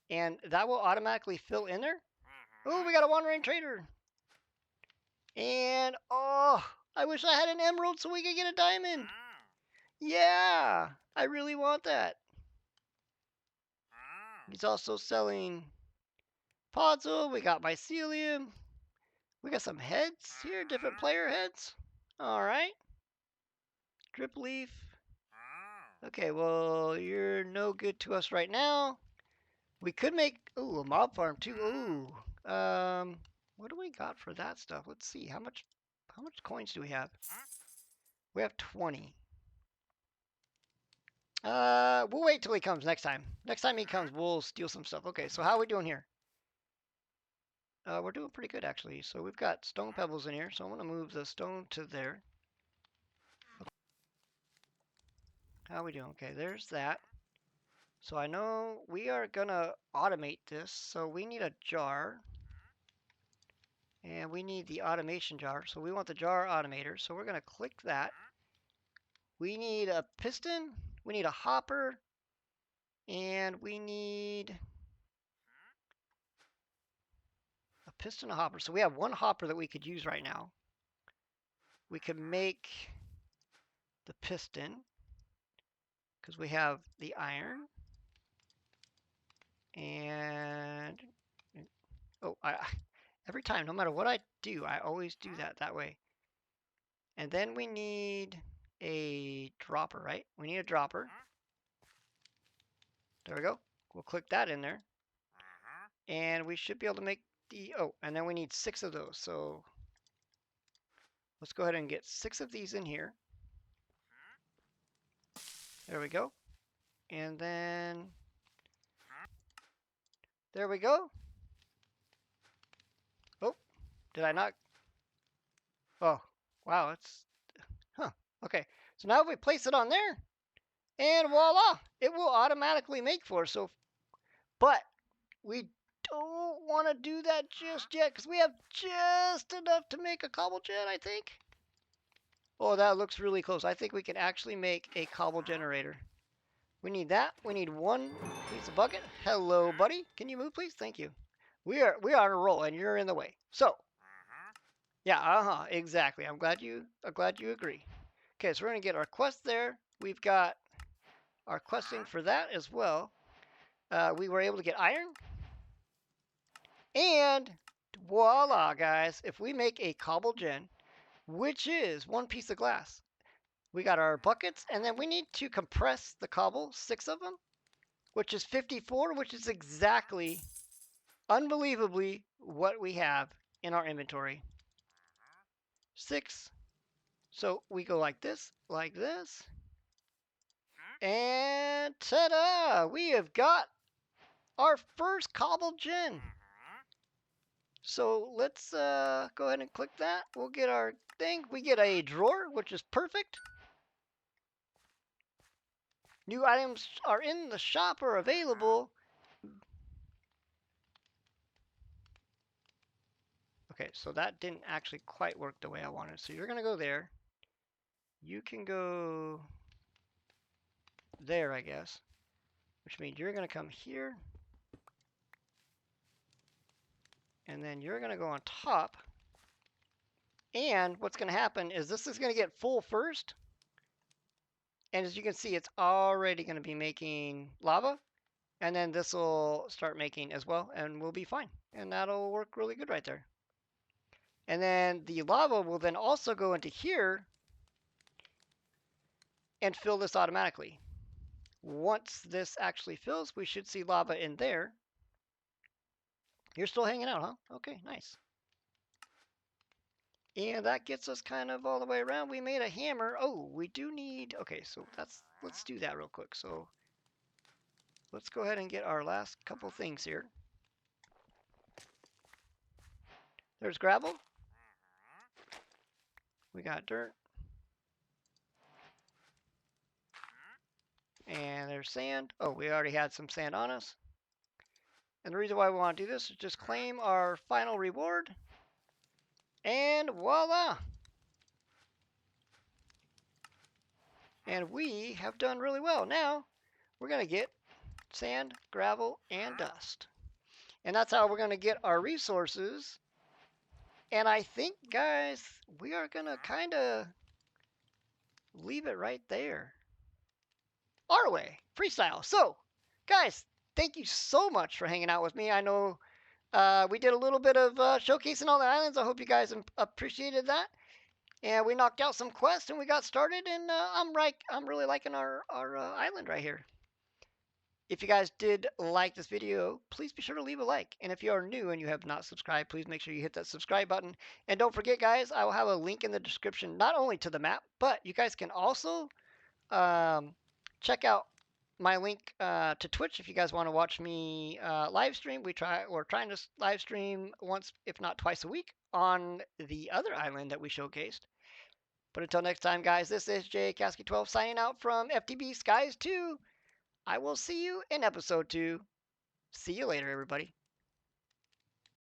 and that will automatically fill in there. Oh, we got a wandering trader. And, oh, I wish I had an emerald so we could get a diamond. Yeah, I really want that. He's also selling podzol. We got mycelium. We got some heads here, different player heads. All right. Drip leaf. Okay, well, you're no good to us right now. We could make, ooh, a mob farm too. Ooh. What do we got for that stuff? Let's see. How much coins do we have? We have 20. We'll wait till he comes next time. Next time he comes, we'll steal some stuff. Okay, so how are we doing here? We're doing pretty good, actually. So we've got stone pebbles in here. So I'm going to move the stone to there. How are we doing? Okay, there's that. So I know we are going to automate this. So we need a jar. And we need the automation jar. So we want the jar automator. So we're going to click that. We need a piston. We need a hopper. And we need a piston, a hopper. So we have one hopper that we could use right now. We could make the piston because we have the iron. And oh, every time, no matter what I do, I always do that way. And then we need a dropper, right? We need a dropper. There we go. We'll click that in there. And we should be able to make the, oh, and then we need 6 of those. So let's go ahead and get 6 of these in here. There we go. And then, there we go. Oh, did I not? Oh, wow, it's, huh, okay. So now if we place it on there, and voila, it will automatically make for us. So, but we don't want to do that just yet because we have just enough to make a cobble gen, I think. Oh, that looks really close. I think we can actually make a cobble generator. We need that. We need 1 piece of bucket. Hello, buddy. Can you move, please? Thank you. We are on a roll, and you're in the way. So, yeah, exactly. I'm glad you agree. Okay, so we're gonna get our quest there. We've got our questing for that as well. We were able to get iron. And voila, guys. If we make a cobble gen, which is 1 piece of glass, we got our buckets, and then we need to compress the cobble, 6 of them, which is 54, which is exactly, unbelievably, what we have in our inventory. 6. So we go like this, and ta-da! We have got our first cobble gen. So let's go ahead and click that. We'll get our thing. We get a drawer, which is perfect. New items are in the shop or available. Okay, so that didn't actually quite work the way I wanted. So you're going to go there. You can go there, I guess, which means you're going to come here. And then you're going to go on top. And what's going to happen is this is going to get full first. And as you can see, it's already going to be making lava. And then this will start making as well, and we'll be fine. And that'll work really good right there. And then the lava will then also go into here and fill this automatically. Once this actually fills, we should see lava in there. You're still hanging out, huh? Okay, nice. And that gets us kind of all the way around. We made a hammer. Oh, we do need, okay, so let's do that real quick. So let's go ahead and get our last couple things here. There's gravel. We got dirt. And there's sand. Oh, we already had some sand on us. And the reason why we want to do this is just claim our final reward. And voila! And we have done really well. Now, we're going to get sand, gravel, and dust. And that's how we're going to get our resources. And I think, guys, we are going to kind of leave it right there. Our way, freestyle. So, guys, thank you so much for hanging out with me. I know we did a little bit of showcasing all the islands. I hope you guys appreciated that. And we knocked out some quests and we got started. And I'm really liking our island right here. If you guys did like this video, please be sure to leave a like. And if you are new and you have not subscribed, please make sure you hit that subscribe button. And don't forget, guys, I will have a link in the description, not only to the map, but you guys can also check out my link to Twitch if you guys want to watch me live stream. We're trying to live stream once, if not twice a week, on the other island that we showcased. But until next time, guys, this is JCasky12 signing out from FTB Skies 2. I will see you in episode 2. See you later, everybody.